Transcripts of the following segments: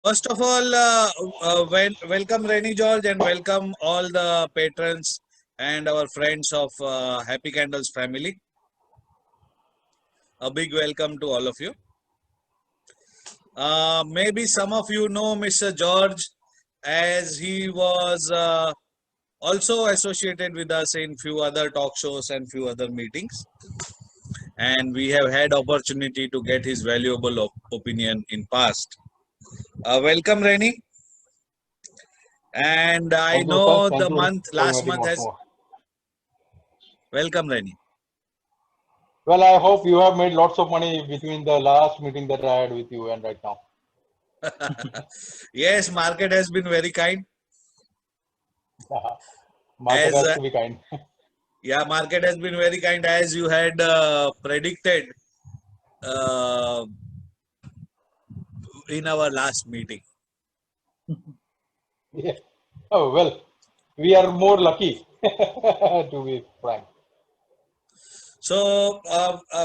First of all, welcome Rainy George and welcome all the patrons and our friends of Happy Candles family. A big welcome to all of you. Maybe some of you know Mr. George as he was also associated with us in few other talk shows and few other meetings, and we have had opportunity to get his valuable opinion in past. Welcome, Rainy. And I Thank you, sir. know Thank the you month, for last inviting month once has more. welcome, Rainy. Well, I hope you have made lots of money between the last meeting that I had with you and right now. Yes, market has been very kind. Market As has to be kind. yeah, market has been very kind as you had predicted uh, in our last meeting. Yeah. Oh, well, we are more lucky, to be frank. So,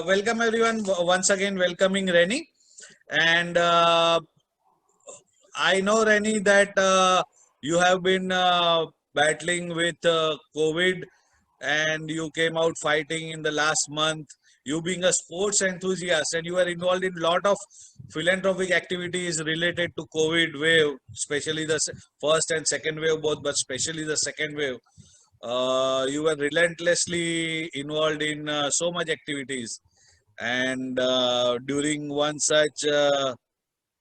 welcome everyone once again. Welcoming Rennie, and I know Rennie that you have been battling with COVID and you came out fighting in the last month. You being a sports enthusiast and you are involved in a lot of philanthropic activities related to COVID wave, especially the first and second wave both, but especially the second wave. You were relentlessly involved in so much activities, and during one such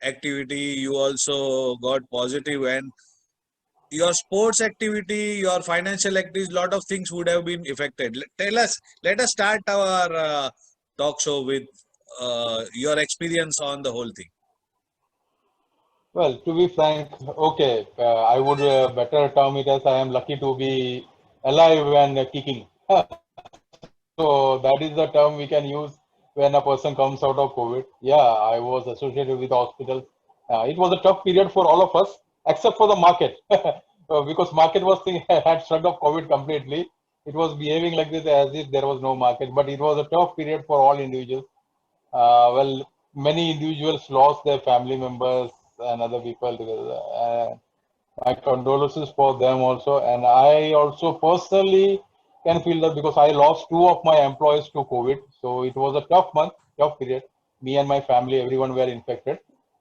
activity, you also got positive, and your sports activity, your financial activities, lot of things would have been affected. Tell us, let us start our talk show with your experience on the whole thing. Well, to be frank, okay, I would better term it as I am lucky to be alive and kicking. So that is the term we can use when a person comes out of COVID. Yeah, I was associated with hospitals. It was a tough period for all of us, except for the market, because market was had shrugged off COVID completely. It was behaving like this as if there was no market, but it was a tough period for all individuals. Well, many individuals lost their family members and other people together. My condolences for them also. And I also personally can feel that because I lost two of my employees to COVID. So it was a tough month, tough period. Me and my family, everyone were infected.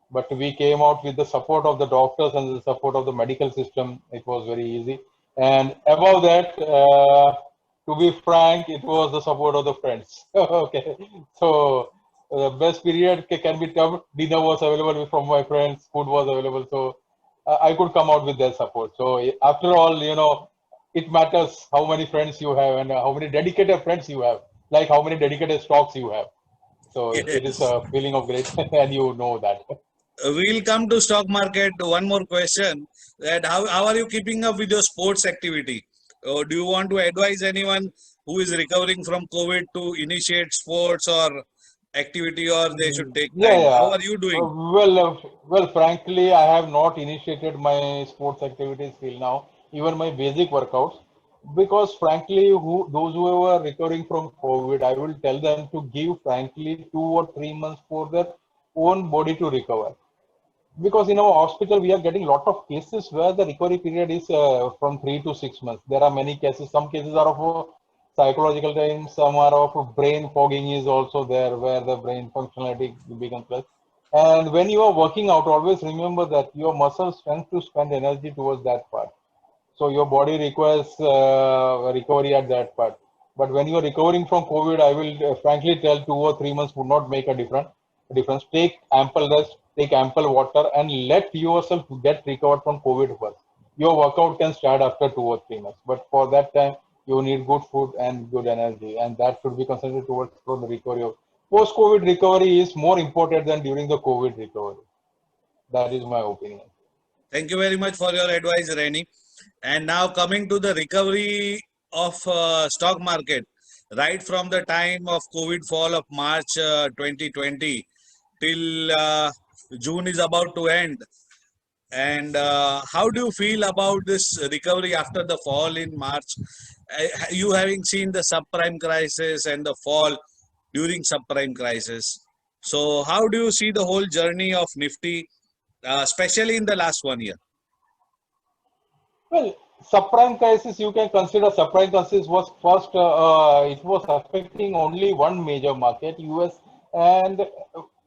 But we came out with the support of the doctors and the support of the medical system. It was very easy. And above that, to be frank, it was the support of the friends. Okay. So the best period can be tough. Dinner was available from my friends, food was available. So I could come out with their support. So after all, it matters how many friends you have and how many dedicated friends you have, like how many dedicated stocks you have. So it is Yes, a feeling of great, and you know that. we'll come to stock market. One more question: that how are you keeping up with your sports activity? Do you want to advise anyone who is recovering from COVID to initiate sports or activity, or they should take Yeah, time? How yeah. are you doing? Well, frankly, I have not initiated my sports activities till now, even my basic workouts, because frankly, those who are recovering from COVID, I will tell them to give frankly 2 or 3 months for their own body to recover. Because in our hospital, we are getting a lot of cases where the recovery period is from 3 to 6 months. There are many cases. Some cases are of psychological time. Some are of brain fogging is also there, where the brain functionality becomes less. And when you are working out, always remember that your muscles tend to spend energy towards that part. So your body requires recovery at that part. But when you are recovering from COVID, I will frankly tell 2 or 3 months would not make a difference. Take ample rest, take ample water, and let yourself get recovered from COVID first. Your workout can start after 2 or 3 months, but for that time you need good food and good energy, and that should be concentrated towards for the recovery. Post-COVID recovery is more important than during the COVID recovery. That is my opinion. Thank you very much for your advice, Reni. And now coming to the recovery of stock market, right from the time of COVID fall of March 2020 till June is about to end. And how do you feel about this recovery after the fall in March? You having seen the subprime crisis and the fall during subprime crisis. So how do you see the whole journey of Nifty especially in the last 1 year? Well, subprime crisis, you can consider subprime crisis was first, it was affecting only one major market, US, and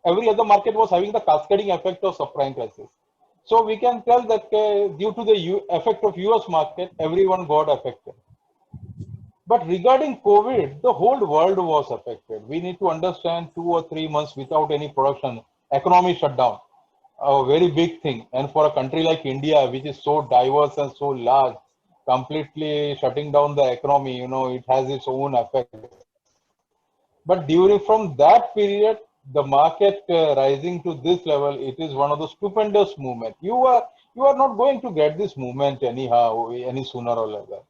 every other market was having the cascading effect of subprime crisis. So we can tell that due to the effect of US market, everyone got affected. But regarding COVID, the whole world was affected. We need to understand 2 or 3 months without any production, economy shut down, a very big thing. And for a country like India, which is so diverse and so large, completely shutting down the economy, it has its own effect. But during from that period, the market rising to this level, it is one of the stupendous movement. You are not going to get this movement anyhow, any sooner or later.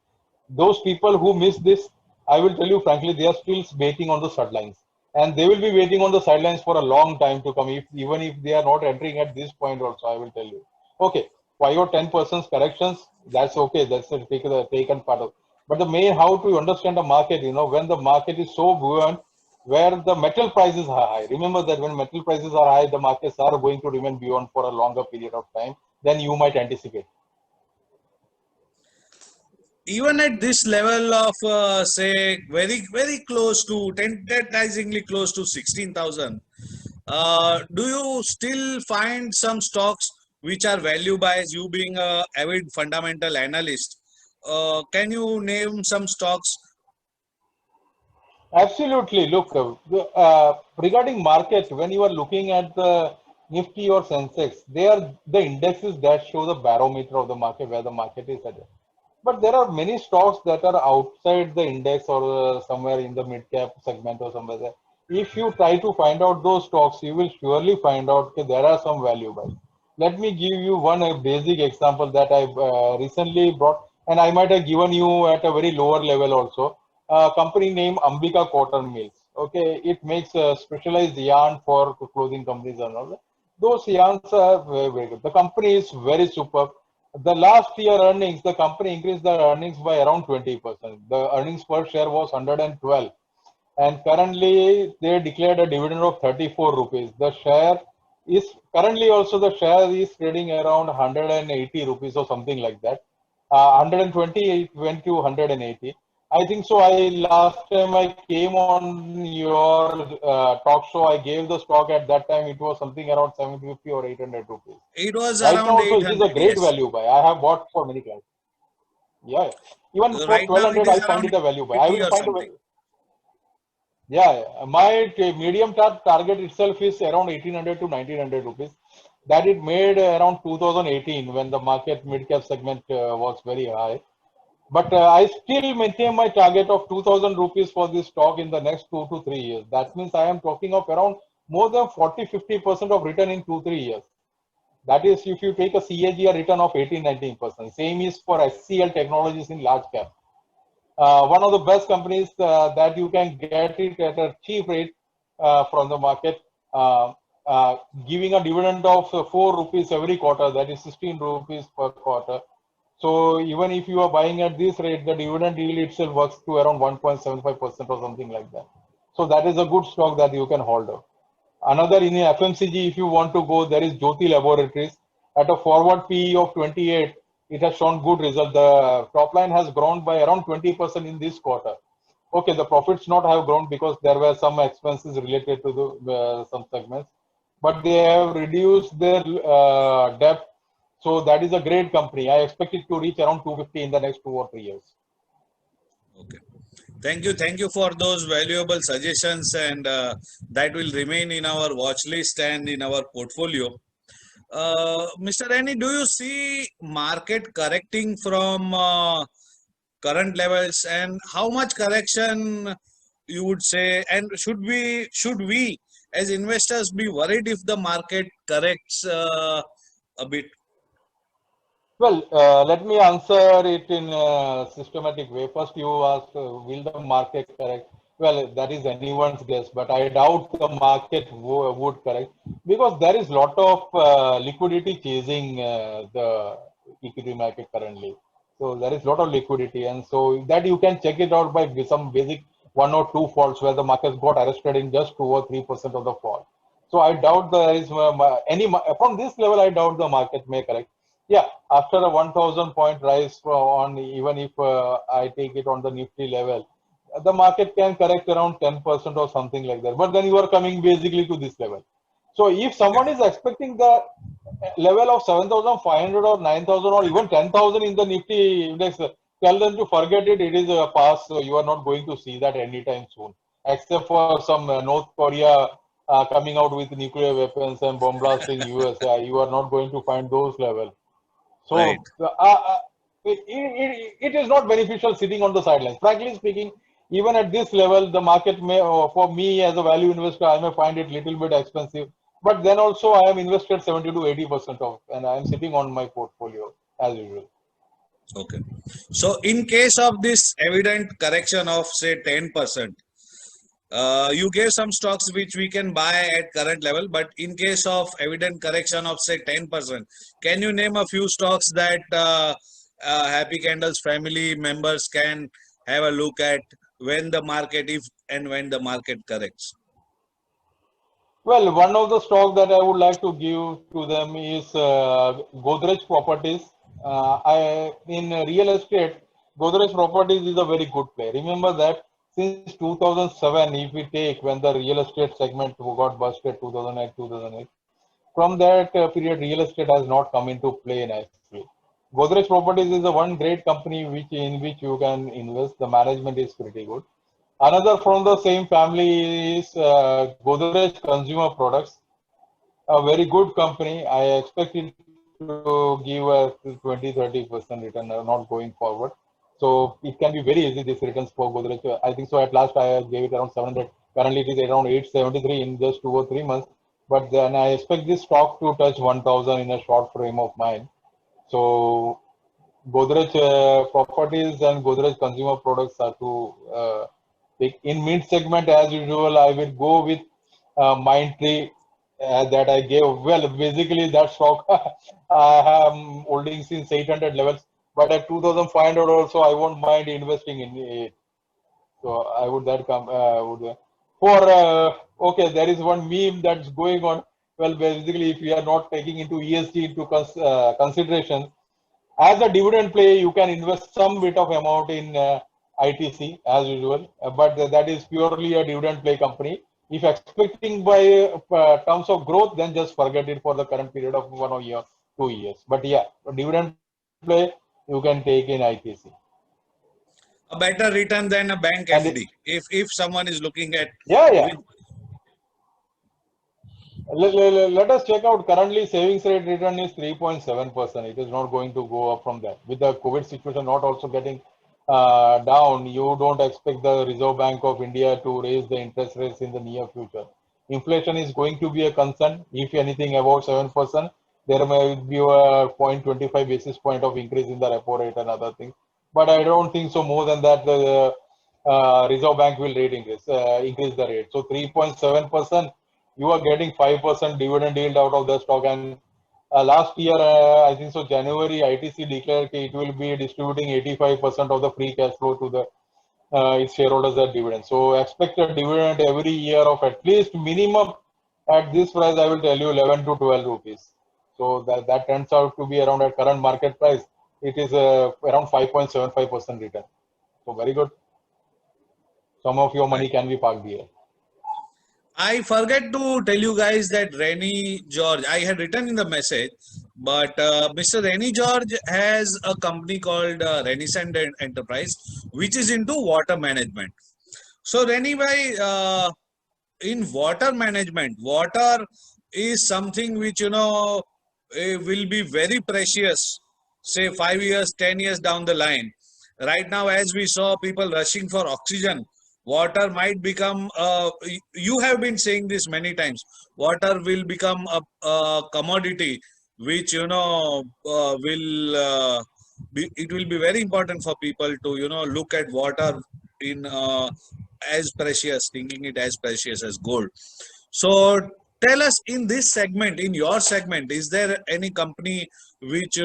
Those people who miss this, I will tell you frankly, they are still waiting on the sidelines, and they will be waiting on the sidelines for a long time to come. Even if they are not entering at this point, also, I will tell you. Okay, 5 or 10% corrections, that's okay. That's a taken part of. But the main how to understand the market, when the market is so buoyant, where the metal prices are high. Remember that when metal prices are high, the markets are going to remain beyond for a longer period of time than you might anticipate. Even at this level of say very very close to tantalizingly close to 16,000, do you still find some stocks which are value buys? You being a avid fundamental analyst, can you name some stocks? Absolutely. Look, regarding market, when you are looking at the Nifty or Sensex, they are the indexes that show the barometer of the market, where the market is at. But there are many stocks that are outside the index or somewhere in the mid cap segment or somewhere there. If you try to find out those stocks, you will surely find out that there are some value buys. Let me give you one basic example that I recently brought, and I might have given you at a very lower level also. A company named Ambika Cotton Mills. Okay, it makes specialized yarn for clothing companies and all that. Those yarns are very, very good. The company is very superb. The last year earnings, the company increased the earnings by around 20%. The earnings per share was 112, and currently they declared a dividend of 34 rupees. The share is currently also the share is trading around 180 rupees or something like that. 120 it went to 180. I think so. I last time I came on your talk show, I gave the stock at that time. It was something around 750 or 800 rupees. It was Right now, around also, it is a 800, great yes. value buy. I have bought for many clients. Yeah, even for Right now it 1200, is I find around it a value buy. I 80 will or find a something. yeah. My medium target itself is around 1800 to 1900 rupees. That it made around 2018 when the market mid cap segment was very high. But I still maintain my target of 2000 rupees for this stock in the next 2 to 3 years. That means I am talking of around more than 40-50% of return in 2 3 years. That is, if you take a CAGR return of 18-19%. Same is for SCL Technologies in large cap. One of the best companies that you can get it at a cheap rate from the market, uh, uh, giving a dividend of 4 rupees every quarter, that is 16 rupees per quarter. So even if you are buying at this rate, the dividend yield itself works to around 1.75% or something like that. So that is a good stock that you can hold up. Another in FMCG, if you want to go, there is Jyoti Laboratories. At a forward PE of 28, it has shown good result. The top line has grown by around 20% in this quarter. Okay, the profits not have grown because there were some expenses related to the some segments, but they have reduced their debt. So that is a great company. I expect it to reach around 250 in the next 2 or 3 years. Okay. Thank you for those valuable suggestions, and that will remain in our watch list and in our portfolio. Mr. Rani, do you see market correcting from current levels, and how much correction you would say? And should we as investors be worried if the market corrects a bit? Well, let me answer it in a systematic way. First, you asked, will the market correct? Well, that is anyone's guess, but I doubt the market would correct because there is lot of liquidity chasing the equity market currently. So there is lot of liquidity, and so that you can check it out by some basic one or two falls where the markets got arrested in just 2 or 3% of the fall. So I doubt there is from this level. I doubt the market may correct. Yeah, after a 1,000 point rise on, even if I take it on the Nifty level, the market can correct around 10% or something like that. But then you are coming basically to this level. So if someone is expecting the level of 7,500 or 9,000 or even 10,000 in the Nifty index, tell them to forget it. It is a pass. So you are not going to see that anytime soon, except for some North Korea coming out with nuclear weapons and bomb blasting USA. You are not going to find those levels. Right. So it is not beneficial sitting on the sidelines. Frankly speaking, even at this level, the market may, for me as a value investor, I may find it little bit expensive. But then also, I am invested 70 to 80% of, and I am sitting on my portfolio as usual. Okay. So in case of this evident correction of say 10%, you gave some stocks which we can buy at current level, but in case of evident correction of say 10%, can you name a few stocks that Happy Candles family members can have a look at when the market, if and when the market corrects? Well, one of the stock that I would like to give to them is Godrej Properties. In real estate, Godrej Properties is a very good play. Remember that since 2007, if we take when the real estate segment got busted 2008, 2008, from that period, real estate has not come into play nicely. Godrej Properties is a one great company in which you can invest. The management is pretty good. Another from the same family is Godrej Consumer Products, a very good company. I expect it to give a 20-30% return, not going forward. So it can be very easy, these returns for Godrej. I think so. At last, I gave it around 700. Currently, it is around 873 in just 2 or 3 months. But then I expect this stock to touch 1,000 in a short frame of mind. So Godrej Properties and Godrej Consumer Products are two pick. In mid segment, as usual, I will go with Mindtree that I gave. Well, basically that stock I am holding since 800 levels, but at 2,500 also, I won't mind investing in it. So I would that come for okay. There is one meme that's going on. Well, basically, if we are not taking into ESG into consideration, as a dividend play, you can invest some bit of amount in ITC as usual, but that is purely a dividend play company. If expecting by terms of growth, then just forget it for the current period of 1 year, 2 years. But yeah, dividend play you can take in ITC. A better return than a bank And FD. If someone is looking at yeah, yeah. with Let us check out currently savings rate return is 3.7%. It is not going to go up from that. With the COVID situation not also getting down, you don't expect the Reserve Bank of India to raise the interest rates in the near future. Inflation is going to be a concern. If anything about 7%, there may be a 0.25 basis point of increase in the repo rate and other things. But I don't think so more than that the Reserve Bank will rate increase the rate. So 3.7%, you are getting 5% dividend yield out of the stock. And last year, I think so, January, ITC declared it will be distributing 85% of the free cash flow to the its shareholders as dividend. So expect a dividend every year of at least minimum at this price, I will tell you 11 to 12 rupees. So that turns out to be around at current market price. It is around 5.75% return. So very good. Some of your money can be parked here. I forget to tell you guys that Rennie George, I had written in the message, but Mr. Rennie George has a company called Renaissance Enterprise, which is into water management. So, Rennie bhai, in water management, water is something which, will be very precious, say 5 years, 10 years down the line. Right now, as we saw people rushing for oxygen, water might become, you have been saying this many times, water will become a commodity which, it will be very important for people to, look at water in as precious, thinking it as precious as gold. So tell us in this segment, in your segment, is there any company which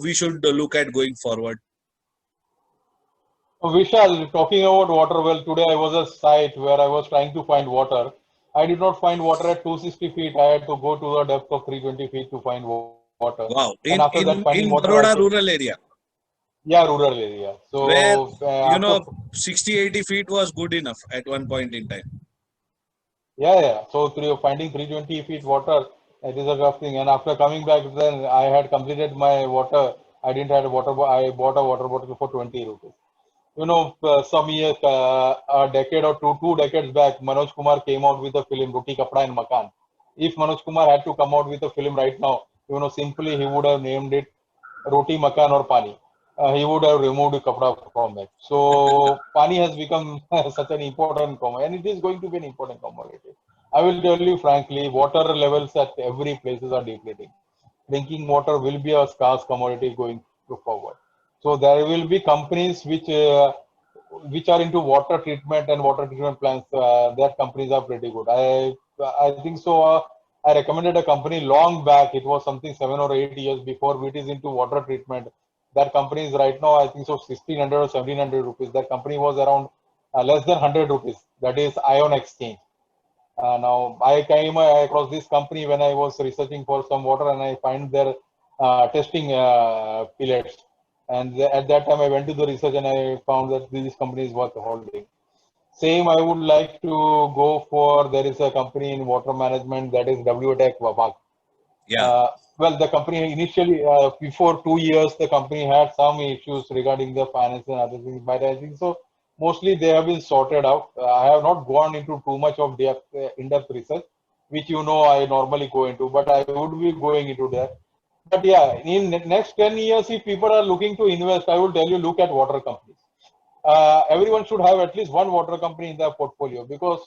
we should look at going forward? Vishal, talking about water, well, today I was a site where I was trying to find water. I did not find water at 260 feet. I had to go to a depth of 320 feet to find water. Wow. And after that, finding In water, I Baroda came, rural area, yeah, rural area. where So you after, know 60-80 feet was good enough at one point in time. yeah. So finding 320 feet water, it is a rough thing. And after coming back, then I had completed my water. I didn't have a water. I bought a water bottle for 20 rupees. You know, some years, a decade or two decades back, Manoj Kumar came out with a film, Roti Kapda and Makan. If Manoj Kumar had to come out with a film right now, simply he would have named it Roti, Makan or Pani. He would have removed Kapda from that. So Pani has become such an important commodity, and it is going to be an important commodity. I will tell you frankly, water levels at every places are depleting. Drinking water will be a scarce commodity going forward. So there will be companies which are into water treatment and water treatment plants. Their companies are pretty good. I think so. I recommended a company long back. It was something 7 or 8 years before, which is into water treatment. That company is right now, I think so, 1600 or 1700 rupees. That company was around less than 100 rupees. That is Ion Exchange. Now I came across this company when I was researching for some water, and I find their testing pellets. And at that time, I went to the research and I found that this company is worth holding. Same, I would like to go for. There is a company in water management that is WTech Vabak. Yeah. Well, the company initially, before 2 years, the company had some issues regarding the finance and other things, but I think so. Mostly they have been sorted out. I have not gone into too much of in-depth research, which I normally go into, but I would be going into that. But yeah, in next 10 years, if people are looking to invest, I will tell you, look at water companies. Everyone should have at least one water company in their portfolio, because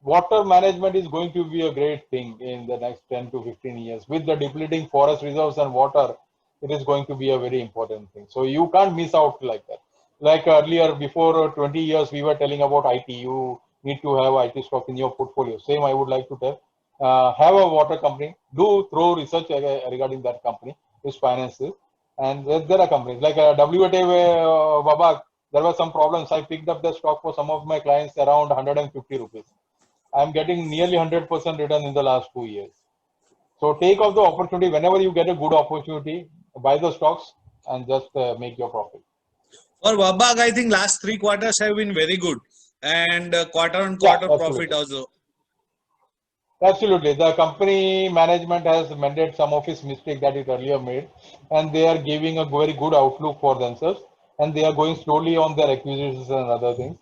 water management is going to be a great thing in the next 10 to 15 years. With the depleting forest reserves and water, it is going to be a very important thing. So you can't miss out like that. Like earlier, before 20 years, we were telling about IT. You need to have IT stock in your portfolio. Same, I would like to tell. Have a water company. Do throw research regarding that company, its finances. And there are companies like WTA Babak. There were some problems. I picked up the stock for some of my clients around 150 rupees. I'm getting nearly 100% return in the last 2 years. So take off the opportunity whenever you get a good opportunity, buy the stocks and just make your profit. For Wabag, I think last 3 quarters have been very good, and quarter on Yeah, quarter profit absolutely. also. Absolutely. The company management has mended some of its mistakes that it earlier made, and they are giving a very good outlook for themselves, and they are going slowly on their acquisitions and other things.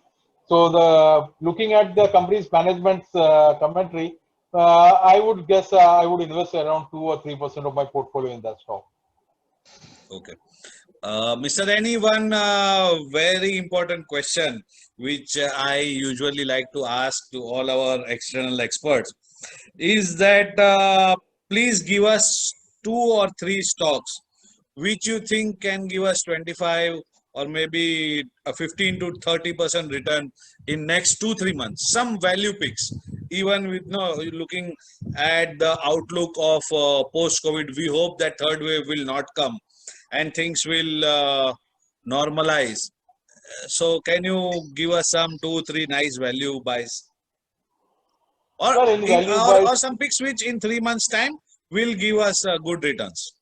So the looking at the company's management's commentary, I would guess I would invest around 2 or 3% of my portfolio in that stock. Okay. Mr. Any, one very important question which I usually like to ask to all our external experts is that please give us 2 or 3 stocks which you think can give us 25 or maybe a 15 to 30% return in next 2 3 months. Some value picks, even with no looking at the outlook of post COVID. We hope that third wave will not come and things will normalize. So, can you give us some 2 3 nice value buys, or Well, in value wise, or some picks which in 3 months' time will give us good returns?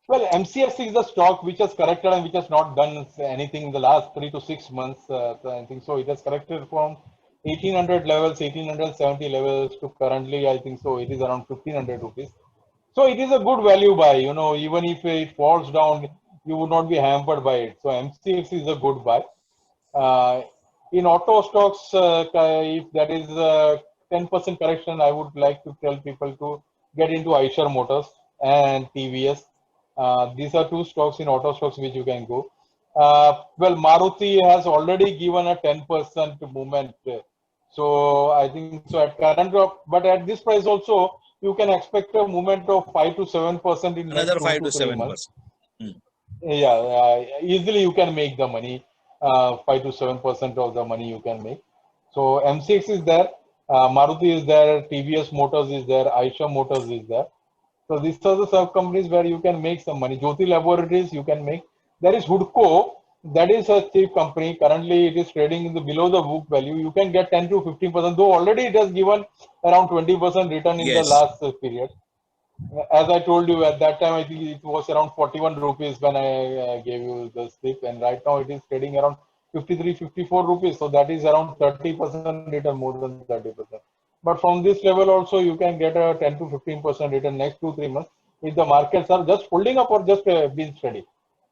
well, MCX is a stock which has corrected and which has not done anything in the last 3 to 6 months. I think so. It has corrected from 1800 levels, 1870 levels to currently, I think so. It is around 1500 rupees. So it is a good value buy. Even if it falls down, you would not be hampered by it. So MCX is a good buy. Uh, in auto stocks, if that is a 10% correction, I would like to tell people to get into Eicher Motors and TVS. These are two stocks in auto stocks which you can go. Well, Maruti has already given a 10% movement. So I think so at current, but at this price also, you can expect a movement of 5 to 7% in next Another two 5 to to three 7 months. percent. Hmm. Yeah, easily you can make the money. 5 to 7% of the money you can make. So M6 is there, Maruti is there, TVS Motors is there, Eicher Motors is there. So these are the sub companies where you can make some money. Jyoti Laboratories you can make. There is Hudco. that is a cheap company. Currently, it is trading in the below the book value. You can get 10 to 15%, though already it has given around 20% return in the Yes. last period. As I told you at that time, I think it was around 41 rupees when I gave you the slip, and right now it is trading around 53, 54 rupees. So that is around 30% return, more than 30%. But from this level also, you can get a 10 to 15% return next 2-3 months if the markets are just holding up or just being steady,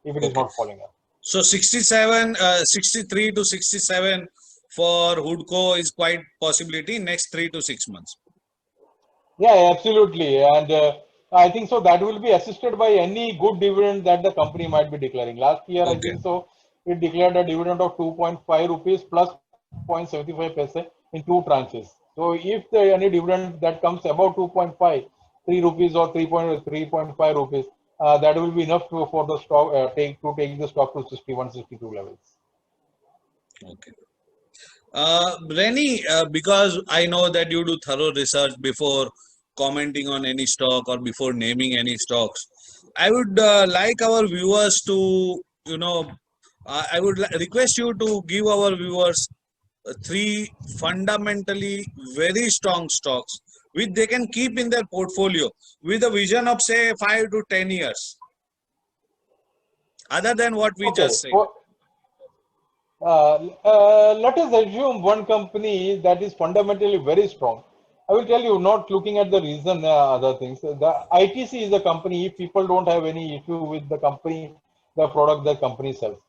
if it is Okay. not falling up. So 63 to 67 for Hoodco is quite possibility next 3 to 6 months. Yeah, absolutely. And I think so that will be assisted by any good dividend that the company might be declaring. Last year, I Okay. think so, it declared a dividend of 2.5 rupees plus 0.75 paise in two tranches. So if there any dividend that comes above 2.5, 3 rupees or 3.5 rupees, that will be enough for the stock take the stock to 61, 62 levels. Okay. Rennie, because I know that you do thorough research before commenting on any stock or before naming any stocks, I would like our viewers to, I would request you to give our viewers three fundamentally very strong stocks which they can keep in their portfolio with a vision of say 5 to 10 years, other than what we Okay. just said. Let us assume one company that is fundamentally very strong. I will tell you, not looking at the reason, other things. The ITC is a company. If people don't have any issue with the company, the product the company sells.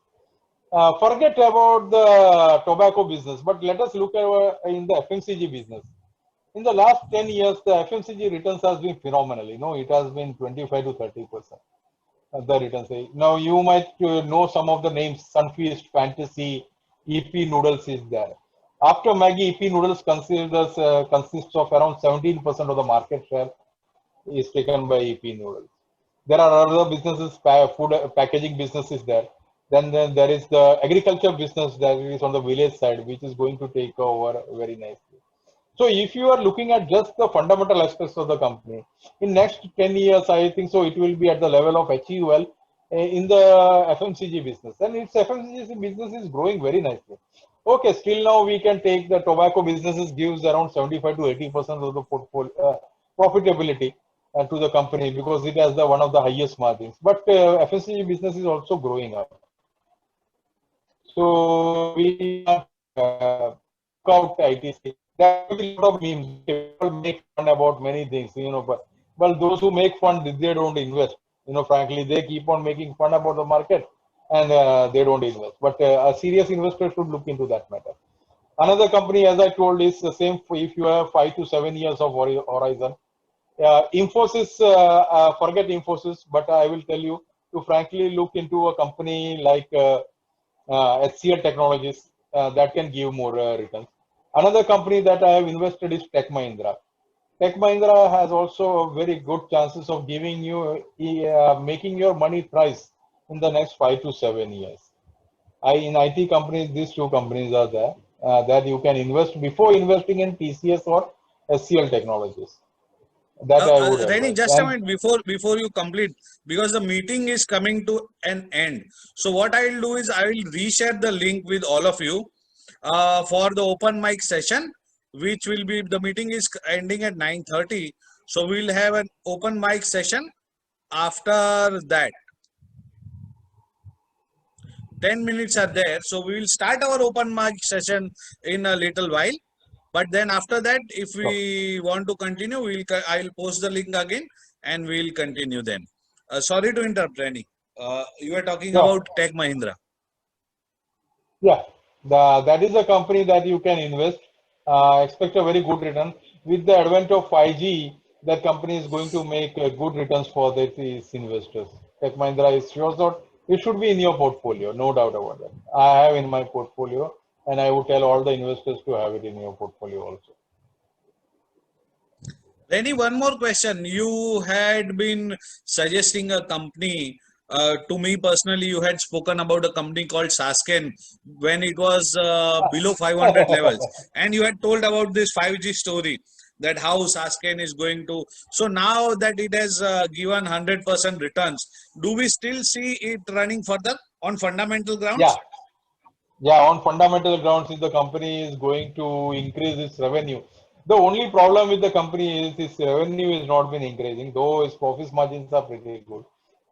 Forget about the tobacco business, but let us look at in the FMCG business. In the last 10 years, the FMCG returns has been phenomenal. It has been 25 to 30%. The returns. Now you might know some of the names. Sunfeast, Fantasy, EP Noodles is there. After Maggie, EP Noodles consists of around 17% of the market share is taken by EP Noodles. There are other businesses, food packaging businesses there. Then there is the agriculture business that is on the village side, which is going to take over very nicely. So if you are looking at just the fundamental aspects of the company, in next 10 years, I think so it will be at the level of HUL in the FMCG business. And its FMCG business is growing very nicely. Okay, still now we can take the tobacco businesses gives around 75 to 80% of the portfolio profitability to the company because it has the one of the highest margins. But FMCG business is also growing up. So we look out ITC. There will be a lot of memes. People make fun about many things, but well, those who make fun, they don't invest. Frankly, they keep on making fun about the market and they don't invest. But a serious investor should look into that matter. Another company, as I told, is the same if you have 5 to 7 years of horizon. Infosys, forget Infosys, but I will tell you to frankly look into a company like HCL Technologies that can give more returns. Another company that I have invested is Tech Mahindra. Tech Mahindra has also very good chances of giving you making your money thrice in the next 5 to 7 years. In IT companies, these two companies are there that you can invest before investing in TCS or HCL Technologies. That I would Rennie, advise. just a And minute before you complete, because the meeting is coming to an end. So what I'll do is I will reshare the link with all of you for the open mic session, which will be the meeting is ending at 9:30. So we'll have an open mic session after that. 10 minutes are there. So we will start our open mic session in a little while. But then after that, if we want to continue, I'll post the link again and we'll continue then. Sorry to interrupt, Rennie. You were talking sure. about Tech Mahindra. Yeah, that is a company that you can invest, expect a very good return. With the advent of 5G, that company is going to make good returns for its investors. Tech Mahindra is sure that it should be in your portfolio, no doubt about that. I have in my portfolio, and I would tell all the investors to have it in your portfolio also. Rennie, one more question. You had been suggesting a company. To me personally, you had spoken about a company called Sasken when it was below 500 levels, and you had told about this 5G story that how Sasken is going to. So now that it has given 100% returns, do we still see it running further, On fundamental grounds? Yeah. Yeah, on fundamental grounds, if the company is going to increase its revenue, the only problem with the company is its revenue is not been increasing, though its profit margins are pretty good.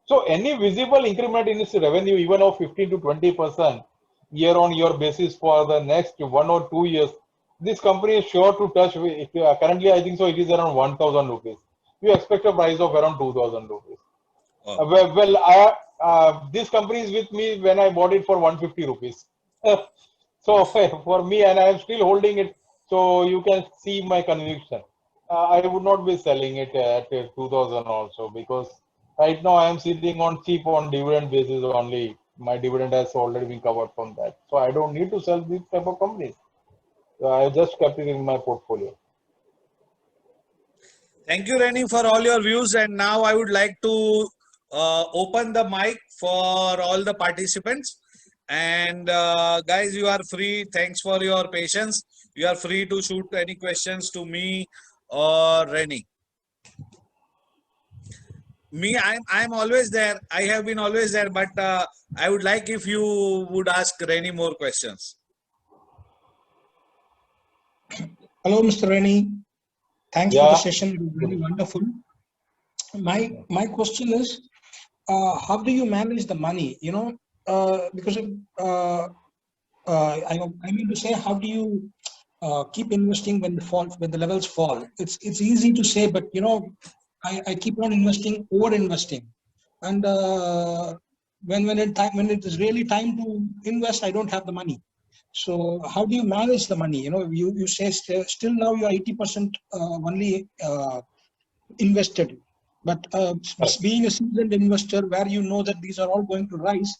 So any visible increment in its revenue, even of 15 to 20% year on year basis for the next 1 or 2 years, this company is sure to touch. Currently, I think so. It is around 1,000 rupees. You expect a price of around 2,000 rupees. Oh. This company is with me when I bought it for 150 rupees. So for me, and I am still holding it, so you can see my conviction. I would not be selling it at 2000 also, because right now I am sitting on cheap on dividend basis only. My dividend has already been covered from that, so I don't need to sell these type of companies. So I just kept it in my portfolio. Thank you, Renny, for all your views. And now I would like to open the mic for all the participants. And guys, you are free. Thanks for your patience. You are free to shoot any questions to me or Renny. Me, I'm always there. I have been always there, but I would like if you would ask Renny more questions. Hello, Mr. Renny. Thanks for the Yeah. session. It was really wonderful. My question is, how do you manage the money? You know, because I mean to say, how do you keep investing when the levels fall? It's easy to say, but you know, I keep on investing, over investing, and when it is really time to invest, I don't have the money. So how do you manage the money? You know, you say still now you are 80% only invested, but being a seasoned investor where you know that these are all going to rise,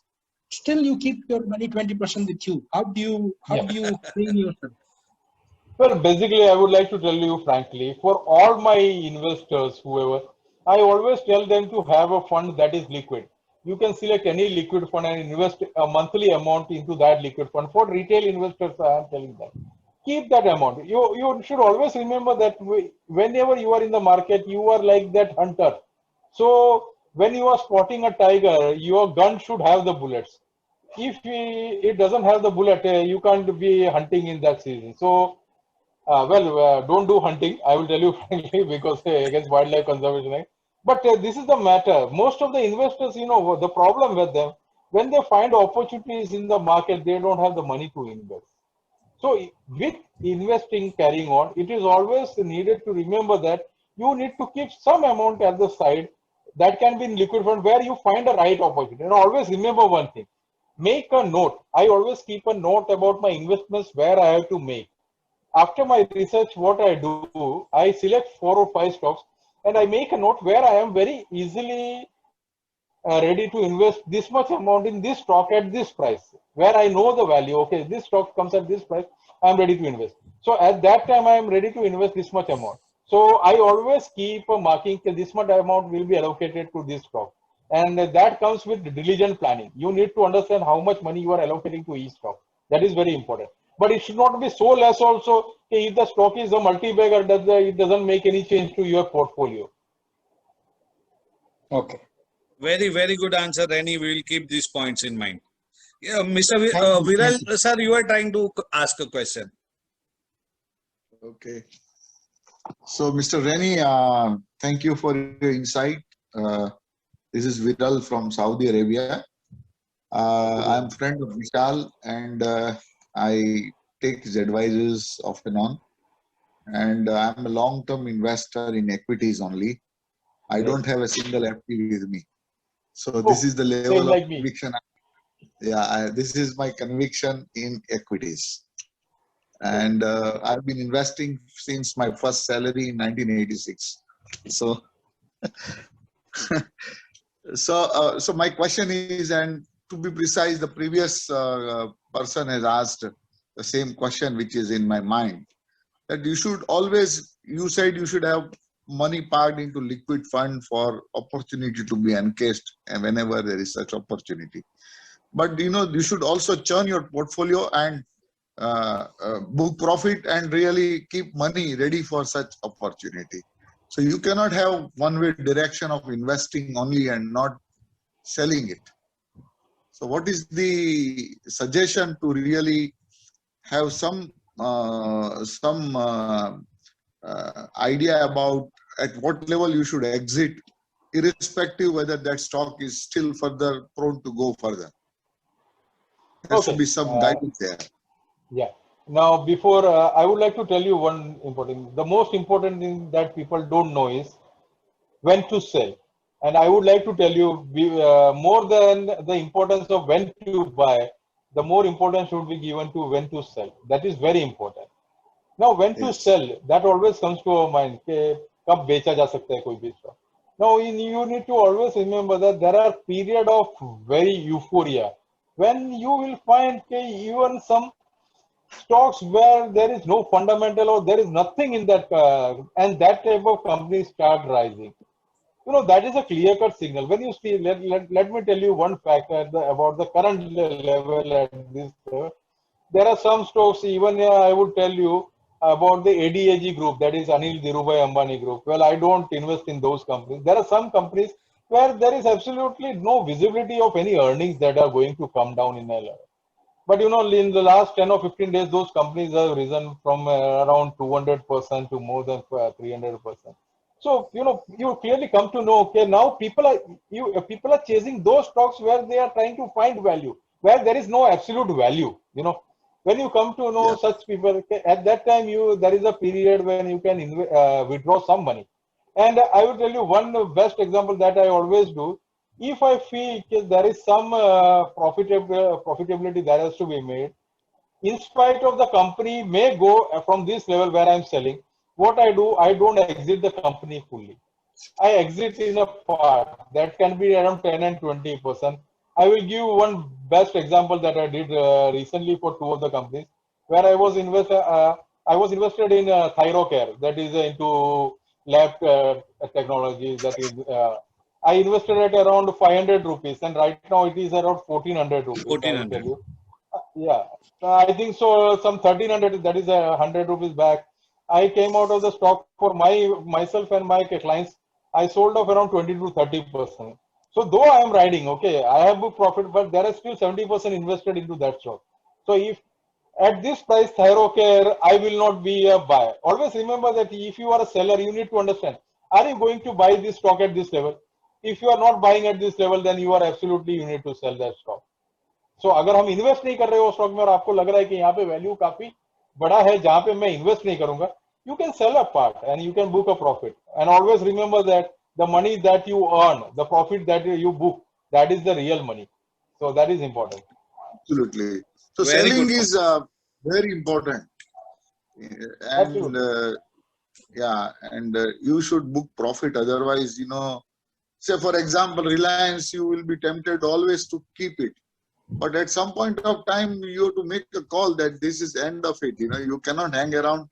still you keep your money 20% with you. How do you train yourself? Well, basically, I would like to tell you frankly, for all my investors, whoever, I always tell them to have a fund that is liquid. You can select any liquid fund and invest a monthly amount into that liquid fund. For retail investors, I am telling them, keep that amount. You should always remember that whenever you are in the market, you are like that hunter. So when you are spotting a tiger, your gun should have the bullets. If it doesn't have the bullet, you can't be hunting in that season. So don't do hunting. I will tell you frankly, because against Wildlife Conservation Act. But this is the matter. Most of the investors, you know, the problem with them, when they find opportunities in the market, they don't have the money to invest. So with investing carrying on, it is always needed to remember that you need to keep some amount at the side that can be in liquid fund where you find a right opportunity. And always remember one thing: make a note. I always keep a note about my investments where I have to make. After my research, what I do, I select 4 or 5 stocks and I make a note where I am very easily ready to invest this much amount in this stock at this price, where I know the value. Okay, this stock comes at this price, I am ready to invest. So at that time, I am ready to invest this much amount. So I always keep a marking that this much amount will be allocated to this stock. And that comes with diligent planning. You need to understand how much money you are allocating to each stock. That is very important. But it should not be so less also. If the stock is a multi-bagger, it doesn't make any change to your portfolio. Okay. Very, very good answer, Renny. We will keep these points in mind. Yeah, Mr. Thank you. Viral, sir, you are trying to ask a question. Okay. So, Mr. Renny, thank you for your insight. This is Viral from Saudi Arabia. I'm friend of Vishal, and I take his advices off and on. And I'm a long-term investor in equities only. I don't have a single FD with me. So this is the level of conviction. Yeah, this is my conviction in equities. And I've been investing since my first salary in 1986. So, so my question is, and to be precise, the previous person has asked the same question, which is in my mind, that you should always, you said you should have money parked into liquid fund for opportunity to be encased and whenever there is such opportunity. But you know, you should also churn your portfolio and book profit and really keep money ready for such opportunity. So you cannot have one-way direction of investing only and not selling it. So what is the suggestion to really have some idea about at what level you should exit, irrespective whether that stock is still further prone to go further? There should Okay. be some guidance there. Yeah. Now, before I would like to tell you one important, the most important thing that people don't know is when to sell. And I would like to tell you, more than the importance of when to buy, the more importance should be given to when to sell. That is very important. Now, when to Yes. sell, that always comes to our mind. कि कब बेचा जा सकता है कोई भी stock. Now, you need to always remember that there are period of very euphoria when you will find even some stocks where there is no fundamental or there is nothing in that, and that type of companies start rising. That is a clear cut signal. When you see, let me tell you one fact about the current level at this. There are some stocks, even I would tell you about the ADAG group, that is Anil Dhirubhai Ambani group. Well, I don't invest in those companies. There are some companies where there is absolutely no visibility of any earnings that are going to come down in a level. But in the last 10 or 15 days, those companies have risen from around 200% to more than 300%. So, you clearly come to know, okay, now people are chasing those stocks where they are trying to find value, where there is no absolute value. When you come to know Yeah. such people, okay, at that time, there is a period when you can withdraw some money. And I will tell you one best example that I always do. If I feel there is some profitability that has to be made, in spite of the company may go from this level where I'm selling, what I do, I don't exit the company fully. I exit in a part that can be around 10 and 20%. I will give one best example that I did recently for two of the companies where I was invested in Thyrocare, that is into lab technology. That is, I invested at around 500 rupees, and right now it is around 1400 rupees. I will tell 1400. you. Yeah, I think so. Some 1300, that is 100 rupees back. I came out of the stock for myself and my clients. I sold off around 20 to 30%. So though I am riding, okay, I have booked profit, but there is still 70% invested into that stock. So if at this price, Thyrocare, I will not be a buyer. Always remember that if you are a seller, you need to understand, are you going to buy this stock at this level? If you are not buying at this level, then you are absolutely, you need to sell that stock. सो अगर हम invest नहीं कर रहे हो stock में और आपको लग रहा है कि यहाँ पे वैल्यू काफी बड़ा है जहां पे मैं इन्वेस्ट नहीं करूंगा, you can sell a part and you can book a profit and always remember that the money that you earn, the profit that you book, that is the real money. So that is important. Absolutely. So Very selling good. is very important. And Absolutely. you should book profit. Otherwise, say for example, Reliance, you will be tempted always to keep it. But at some point of time, you have to make a call that this is end of it. You cannot hang around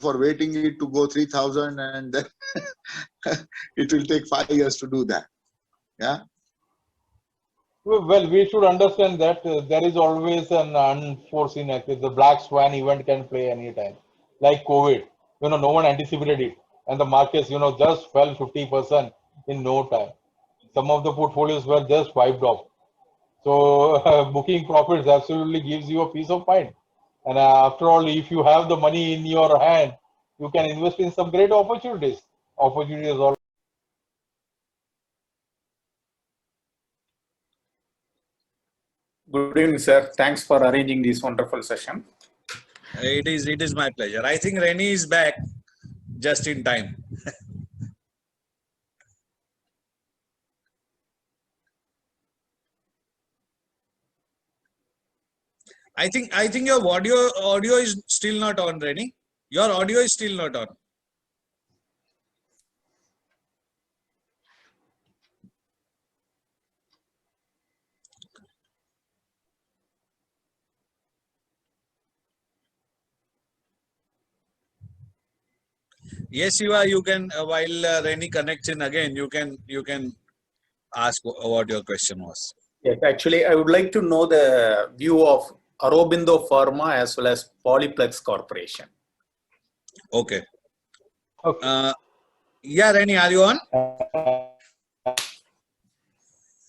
for waiting it to go 3000 and then it will take 5 years to do that. Yeah. Well, we should understand that there is always an unforeseen activity. The black swan event can play anytime, like COVID. No one anticipated it, and the markets, just fell 50% in no time. Some of the portfolios were just wiped off. So booking profits absolutely gives you a peace of mind. And after all, if you have the money in your hand, you can invest in some great opportunities. Opportunities all. Good evening, sir. Thanks for arranging this wonderful session. It is my pleasure. I think Rennie is back just in time. I think your audio is still not on, Rennie. Your audio is still not on. Yes, Shiva, you can while Rennie connects in again, you can ask what your question was. Yes, actually, I would like to know the view of Aurobindo Pharma as well as Polyplex Corporation. Okay. Okay. Yeah, Rennie, are you on?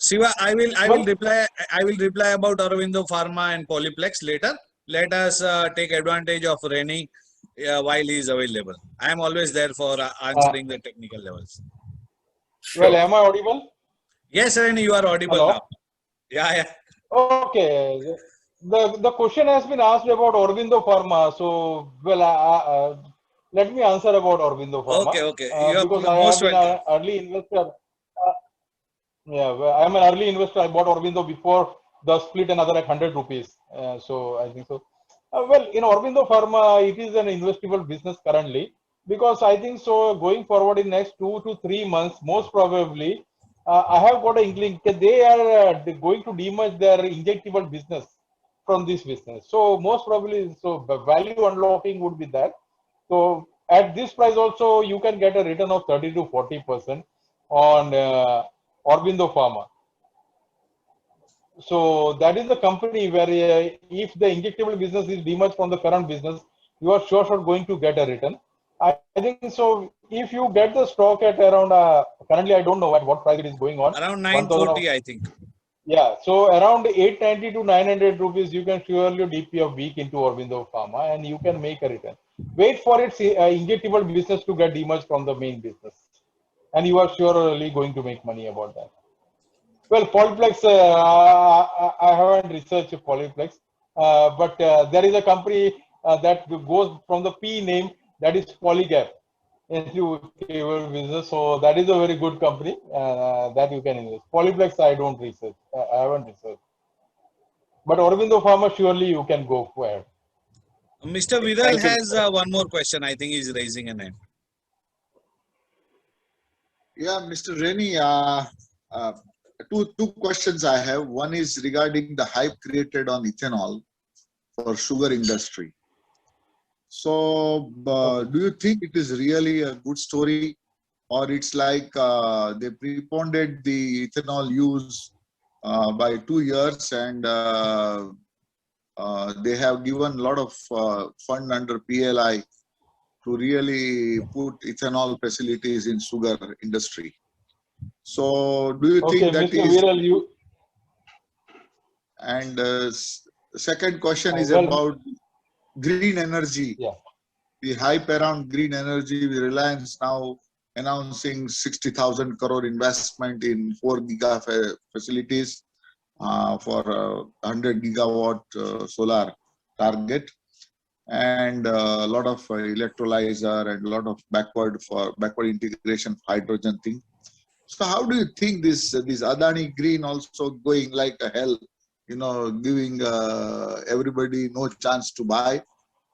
Shiva, I will Well, reply about Aurobindo Pharma and Polyplex later. Let us take advantage of Reni while he is available. I am always there for uh, answering the technical levels. well, Sure. am I audible? Yes, Reni, you are audible now. Hello. Yeah, yeah. Okay. The question has been asked about Aurobindo Pharma. So, well, let me answer about Aurobindo Okay, Pharma okay. You are because I have most been welcome. an early investor. Yeah, well, I'm an early investor. I bought Aurobindo before the split another like 100 rupees. So I think so. Well, in Aurobindo Pharma, it is an investable business currently because I think so. Going forward in next 2 to 3 months, most probably, I have got an inkling that they are going to demerge their injectable business from this business. So most probably, so the value unlocking would be that. So at this price also, you can get a return of 30 to 40% on Aurobindo Pharma. So that is the company where if the injectable business is demerged from the current business, you are sure going to get a return. I think so. If you get the stock at around currently I don't know at what price it is going on Around 1,000. 940, I think. Yeah, so around 890 to 900 rupees, you can surely DP a week into Aurobindo Pharma and you can make a return. Wait for its injectable business to get demerged from the main business, and you are surely going to make money about that. Well, Polyplex, I haven't researched Polyplex, but there is a company that goes from the P name, that is Polygap into cable business. So that is a very good company that you can invest. Polyplex, I don't research. I haven't researched. But Aurobindo Pharma, surely you can go ahead. Mr. Viral Thank you, has Mr. one more question. I think he's raising an hand. Yeah, Mr. Reni, uh, two questions I have. One is regarding the hype created on ethanol for sugar industry. So, Okay. do you think it is really a good story, or it's like they preponed the ethanol use by 2 years, and they have given a lot of fund under PLI to really put ethanol facilities in sugar industry. So, do you Okay, think that Mr. is? Viral, you And second question is well, about green energy. yeah. The hype around green energy, with Reliance now announcing 60,000 crore investment in 4 giga facilities for 100 gigawatt solar target, and a lot of electrolyzer and a lot of backward integration for hydrogen thing. So how do you think this Adani Green also going like a hell, giving everybody no chance to buy,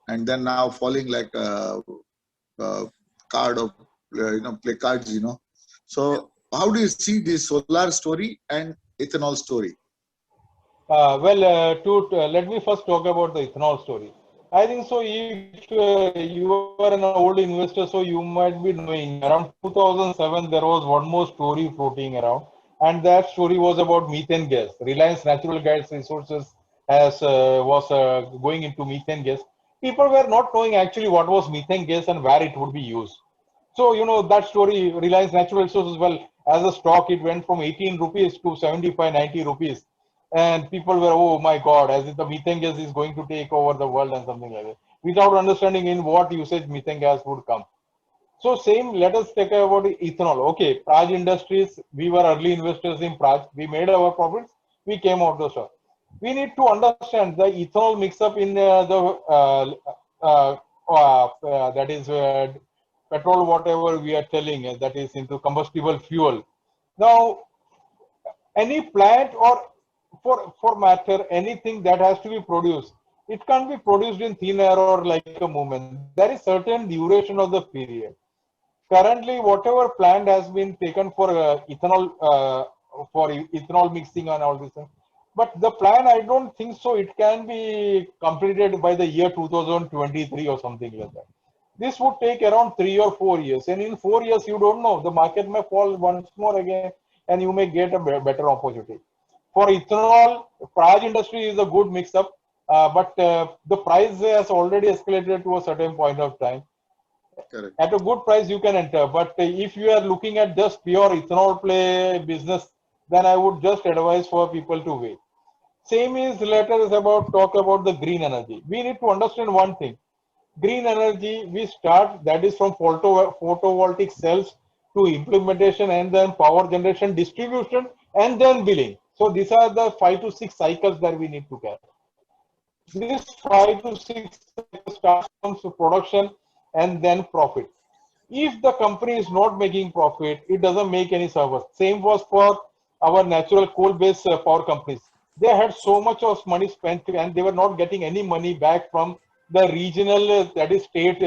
and then now falling like a card of play cards. So how do you see this solar story and ethanol story? Let me first talk about the ethanol story. I think so. If you are an old investor, so you might be knowing around 2007 there was one more story floating around, and that story was about methane gas. Reliance Natural Gas Resources has was going into methane gas. People were not knowing actually what was methane gas and where it would be used. So, that story, Reliance Natural Resources, well, as a stock, it went from 18 rupees to 75, 90 rupees. And people were, oh my God, as if the methane gas is going to take over the world and something like that, without understanding in what usage methane gas would come. So same, let us take about ethanol. Okay, Praj Industries, we were early investors in Praj. We made our profits. We came out the stock. We need to understand the ethanol mix up in that is petrol, whatever we are telling, that is into combustible fuel. Now, any plant or for matter anything that has to be produced, it can't be produced in thin air or like a moment. There is certain duration of the period. Currently whatever plant has been taken for ethanol mixing and all this thing, but the plan I don't think so it can be completed by the year 2023 or something like that. This would take around 3 or 4 years, and in 4 years you don't know, the market may fall once more again and you may get a better opportunity. For ethanol, Praj Industry is a good mix-up, but the price has already escalated to a certain point of time. Correct. At a good price, you can enter. But if you are looking at just pure ethanol play business, then I would just advise for people to wait. Same is let us talk about the green energy. We need to understand one thing. Green energy, we start that is from photovoltaic cells to implementation and then power generation, distribution, and then billing. So these are the 5 to 6 cycles that we need to get. This 5 to 6 cycles starts from production and then profit. If the company is not making profit, it doesn't make any service. Same was for our natural coal-based power companies. They had so much of money spent and they were not getting any money back from the regional, that is state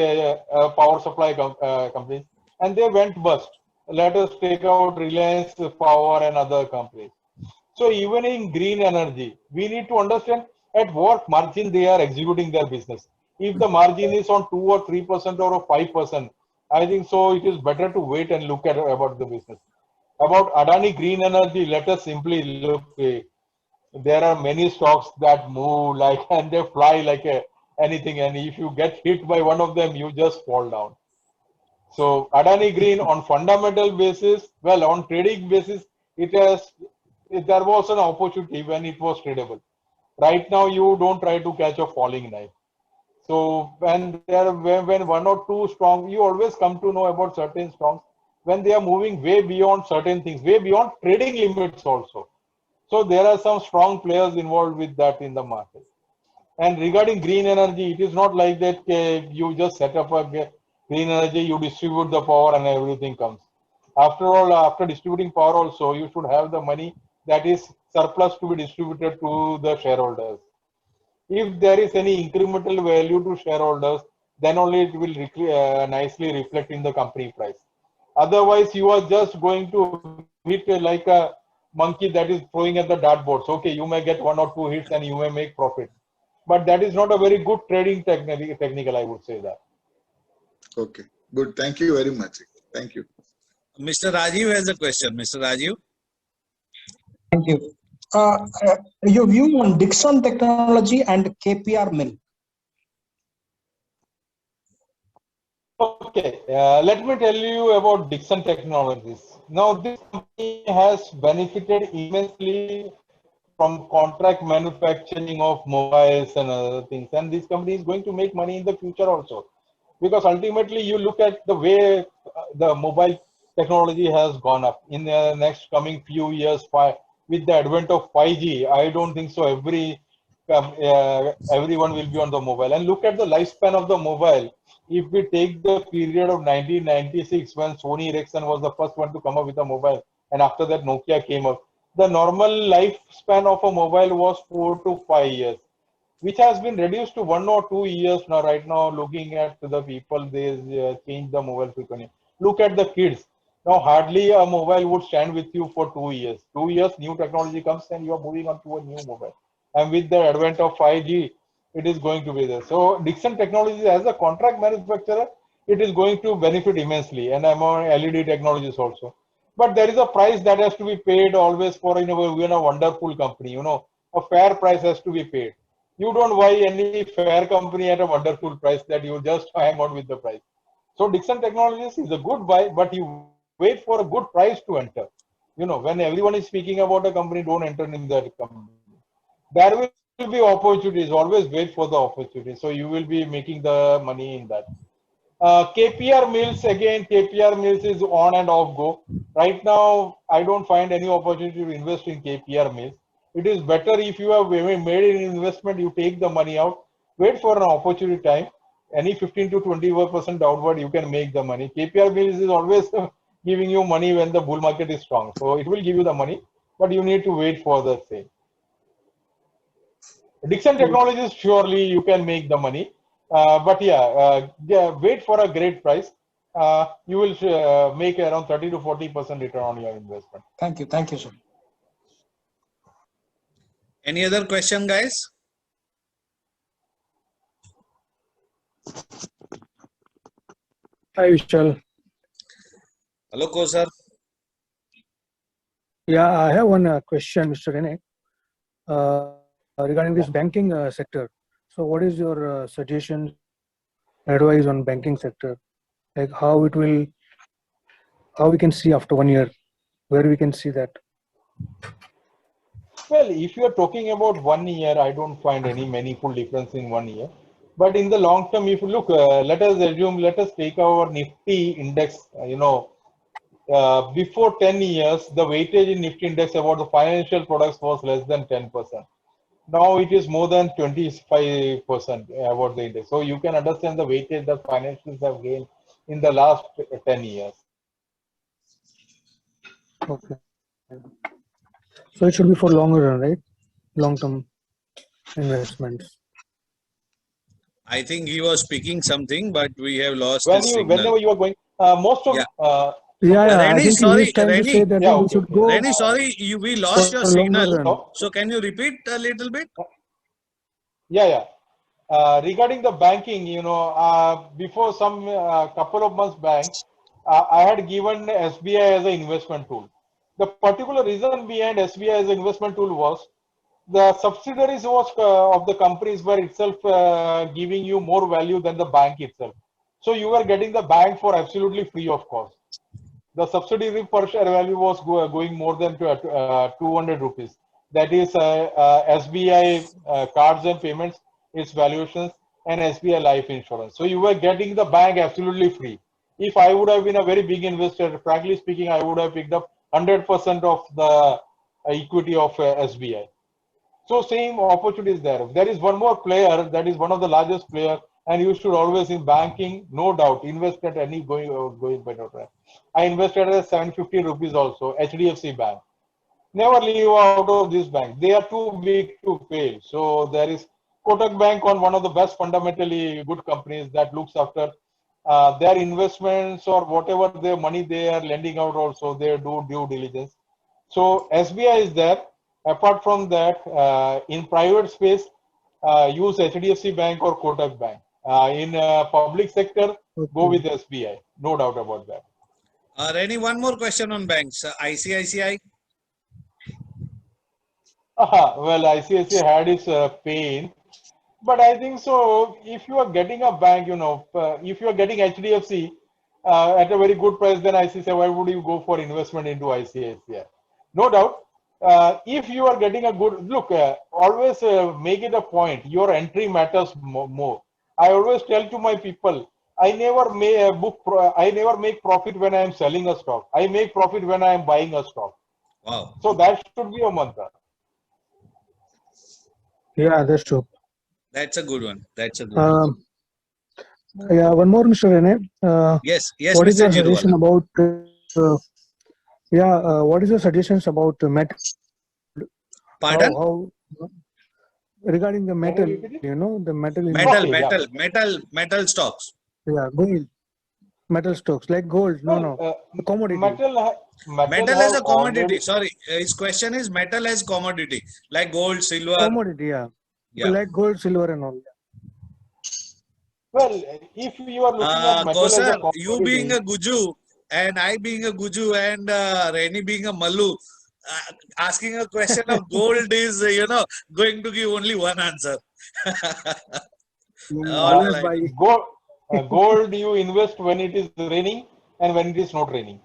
power supply companies, and they went bust. Let us take out Reliance Power and other companies. So even in green energy, we need to understand at what margin they are executing their business. If the margin is on 2 or 3% or 5%, I think so it is better to wait and look at about the business. About Adani Green Energy, let us simply look. There are many stocks that move like and they fly like anything, and if you get hit by one of them, you just fall down. So Adani Green on fundamental basis, well, on trading basis, there was an opportunity when it was tradable. Right now, you don't try to catch a falling knife. So when one or two strong, you always come to know about certain stocks when they are moving way beyond certain things, way beyond trading limits also. So there are some strong players involved with that in the market. And regarding green energy, it is not like that you just set up a green energy, you distribute the power and everything comes. After all, after distributing power also, you should have the money that is surplus to be distributed to the shareholders. If there is any incremental value to shareholders, then only it will nicely reflect in the company price. Otherwise, you are just going to hit like a monkey that is throwing at the dartboards. Okay, you may get 1 or 2 hits and you may make profit, but that is not a very good trading technical, I would say that. Okay, good. Thank you very much. Thank you. Mr. Rajiv has a question. Mr. Rajiv. Thank you. Your view on Dixon Technology and KPR Mill. Okay, let me tell you about Dixon Technologies. Now, this company has benefited immensely from contract manufacturing of mobiles and other things, and this company is going to make money in the future also, because ultimately you look at the way the mobile technology has gone up in the next coming few years. With the advent of 5G, I don't think so everyone will be on the mobile. And look at the lifespan of the mobile. If we take the period of 1996, when Sony Ericsson was the first one to come up with a mobile, and after that Nokia came up, the normal lifespan of a mobile was 4 to 5 years, which has been reduced to 1 or 2 years now. Right now, looking at the people, they change the mobile frequently. Look at the kids. Now, hardly a mobile would stand with you for 2 years. 2 years, new technology comes and you are moving on to a new mobile. And with the advent of 5G, it is going to be there. So, Dixon Technologies, as a contract manufacturer, it is going to benefit immensely. And I'm on LED technologies also. But there is a price that has to be paid always for in a wonderful company. A fair price has to be paid. You don't buy any fair company at a wonderful price that you just hang on with the price. So Dixon Technologies is a good buy, but you wait for a good price to enter. When everyone is speaking about a company, don't enter in that company. There will be opportunities. Always wait for the opportunity. So you will be making the money in that. KPR Mills, again, KPR Mills is on and off go. Right now, I don't find any opportunity to invest in KPR Mills. It is better if you have made an investment, you take the money out, wait for an opportunity time. Any 15 to 20% downward, you can make the money. KPR Mills is always giving you money when the bull market is strong. So it will give you the money, but you need to wait for the same. Dixon Technologies, surely you can make the money. But wait for a great price. You will make around 30 to 40% return on your investment. Thank you. Thank you, sir. Any other question, guys? Hi, Vishal. Hello, Kosar. Yeah, I have one question, Mr. Rene, regarding this banking sector. So what is your suggestion, advice on banking sector? Like how we can see after 1 year, where we can see that? Well, if you are talking about 1 year, I don't find any meaningful difference in 1 year. But in the long term, if you look, let us take our Nifty index, before 10 years, the weightage in Nifty index about the financial products was less than 10%. Now it is more than 25% about the index. So you can understand the weightage that financials have gained in the last 10 years. Okay. So it should be for longer run, right? Long-term investments. I think he was speaking something, but we have lost his signal. Whenever you are going, most of Yeah. Yeah, I Rennie, think sorry, he's trying to say Rennie. that Yeah, we okay, should okay. go Rennie, sorry, we lost your for a longer signal. run. So can you repeat a little bit? Yeah. Regarding the banking, before some couple of months back, I had given SBI as an investment tool. The particular reason behind SBI as an investment tool was the subsidiaries of the companies were itself giving you more value than the bank itself. So you were getting the bank for absolutely free of cost. The subsidiary per share value was going more than 200 rupees. That is SBI cards and payments, its valuations, and SBI life insurance. So you were getting the bank absolutely free. If I would have been a very big investor, frankly speaking, I would have picked up 100% of the equity of SBI. So same opportunities there. There is one more player that is one of the largest player, and you should always in banking, no doubt, invest at any going by no time. I invested at 750 rupees also, HDFC Bank. Never leave out of this bank. They are too big to fail. So there is Kotak Bank on one of the best fundamentally good companies that looks after their investments or whatever their money they are lending out also, they do due diligence. So SBI is there. Apart from that, in private space, use HDFC Bank or Kotak Bank. In public sector, go with SBI. No doubt about that. Rennie, one more question on banks. ICICI? Well, ICICI had its pain, but I think so. If you are getting a bank, if you are getting HDFC at a very good price, then ICICI, why would you go for investment into ICICI? No doubt. If you are getting a good look, always make it a point. Your entry matters more. I always tell to my people, I never I never make profit when I am selling a stock. I make profit when I am buying a stock. Wow. So that should be a mantra. Yeah, that's true. That's a good one. That's a good one. Yeah, one more, Mr. Rene. Yes, What is Mr. your suggestion Jiruwala. about? What is your suggestions about metal? Pardon? How regarding the metal? Can you repeat it? The metal. Metal stocks. Yeah, gold. Metal stocks like gold. Commodity. Metal as a commodity. Sorry, his question is metal as commodity, like gold, silver. Commodity, yeah. Like gold, silver, and all. Well, if you are looking at metal as a commodity, you being a Guju and I being a Guju and Rennie being a Mallu, asking a question of gold is, going to give only one answer. All right. Gold you invest when it is raining and when it is not raining.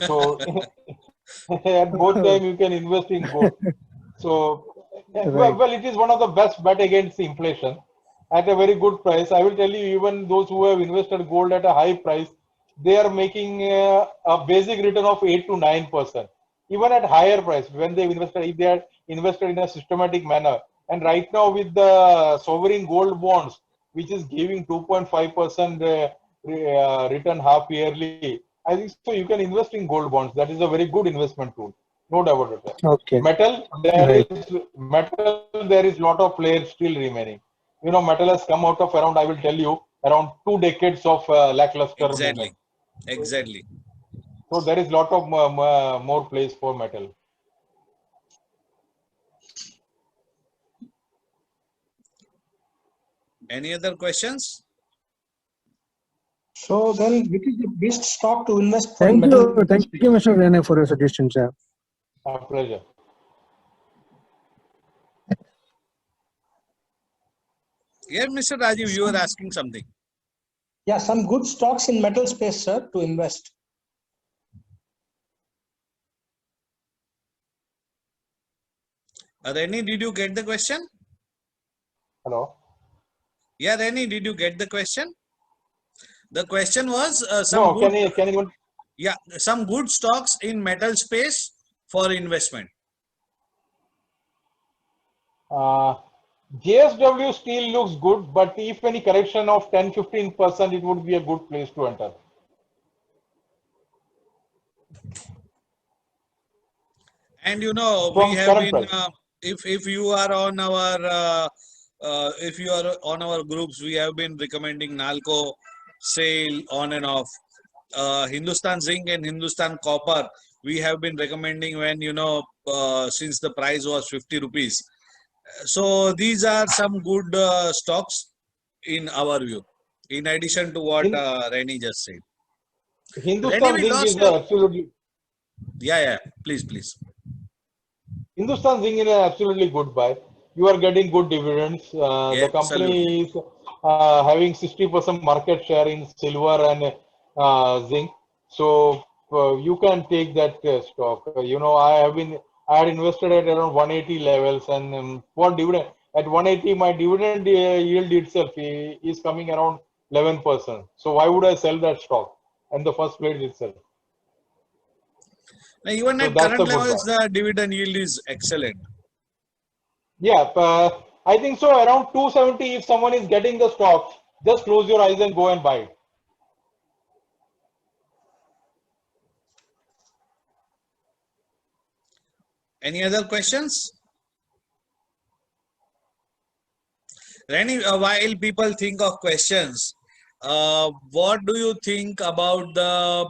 So at both time you can invest in gold. So well, it is one of the best bet against inflation at a very good price. I will tell you, even those who have invested gold at a high price, they are making a basic return of 8 to 9%. Even at higher price, when they invested, if they are invested in a systematic manner. And right now with the sovereign gold bonds, which is giving 2.5% return half yearly, I think so you can invest in gold bonds. That is a very good investment tool. No doubt about it. Okay. Metal, there is lot of players still remaining. Metal has come out of around, I will tell you, around 2 decades of lackluster movement. Exactly. So there is lot of more place for metal. Any other questions? So then, which is the best stock to invest for? Thank you, Mr. Rene, for your suggestions. A pleasure. Yeah, Mr. Rajiv, you were asking something. Yeah, some good stocks in metal space, sir, to invest. Reni, did you get the question? Hello. Yeah, Reni, did you get the question? The question was No, can you? some good stocks in metal space for investment. JSW Steel looks good, but if any correction of 10-15%, it would be a good place to enter. And you know, we From have current been, price. if you are on our, if you are on our groups, we have been recommending Nalco, SAIL on and off. Hindustan Zinc and Hindustan Copper, we have been recommending when, you know, since the price was 50 rupees. So these are some good stocks in our view, in addition to what In Reni just said. Reni, Hindustan we Zinc lost is your, absolutely yeah, please, please. Hindustan Zinc is an absolutely good buy. You are getting good dividends. Yeah, The absolutely. company is having 60% market share in silver and zinc. So you can take that stock. You know, I had invested at around 180 levels, and for dividend at 180, my dividend yield itself is coming around 11%. So why would I sell that stock in the first place itself? Now, even So at that's current a good buy. levels, the dividend yield is excellent. Yeah, I think so. Around 270, if someone is getting the stock, just close your eyes and go and buy it. Any other questions? Reni, while people think of questions, what do you think about the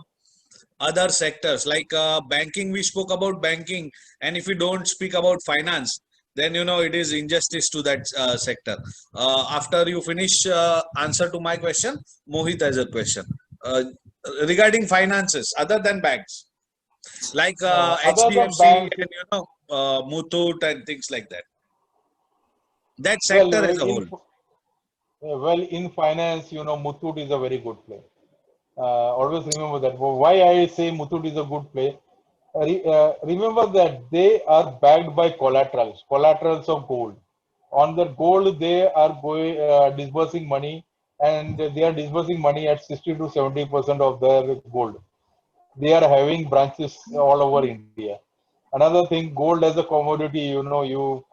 other sectors like banking? We spoke about banking, and if we don't speak about finance, then you know it is injustice to that sector. After you finish answer to my question, Mohit has a question regarding finances other than banks, like Other than HDFC banks, and you know Muthoot and things like that. That well, sector as a whole. in finance, you know, Muthoot is a very good play. Always remember that. Why I say Muthoot is a good play? Remember that they are backed by collaterals of gold. On the gold, they are going disbursing money, and they are disbursing money at 60 to 70% of their gold. They are having branches all over India. Another thing, gold as a commodity, you know, you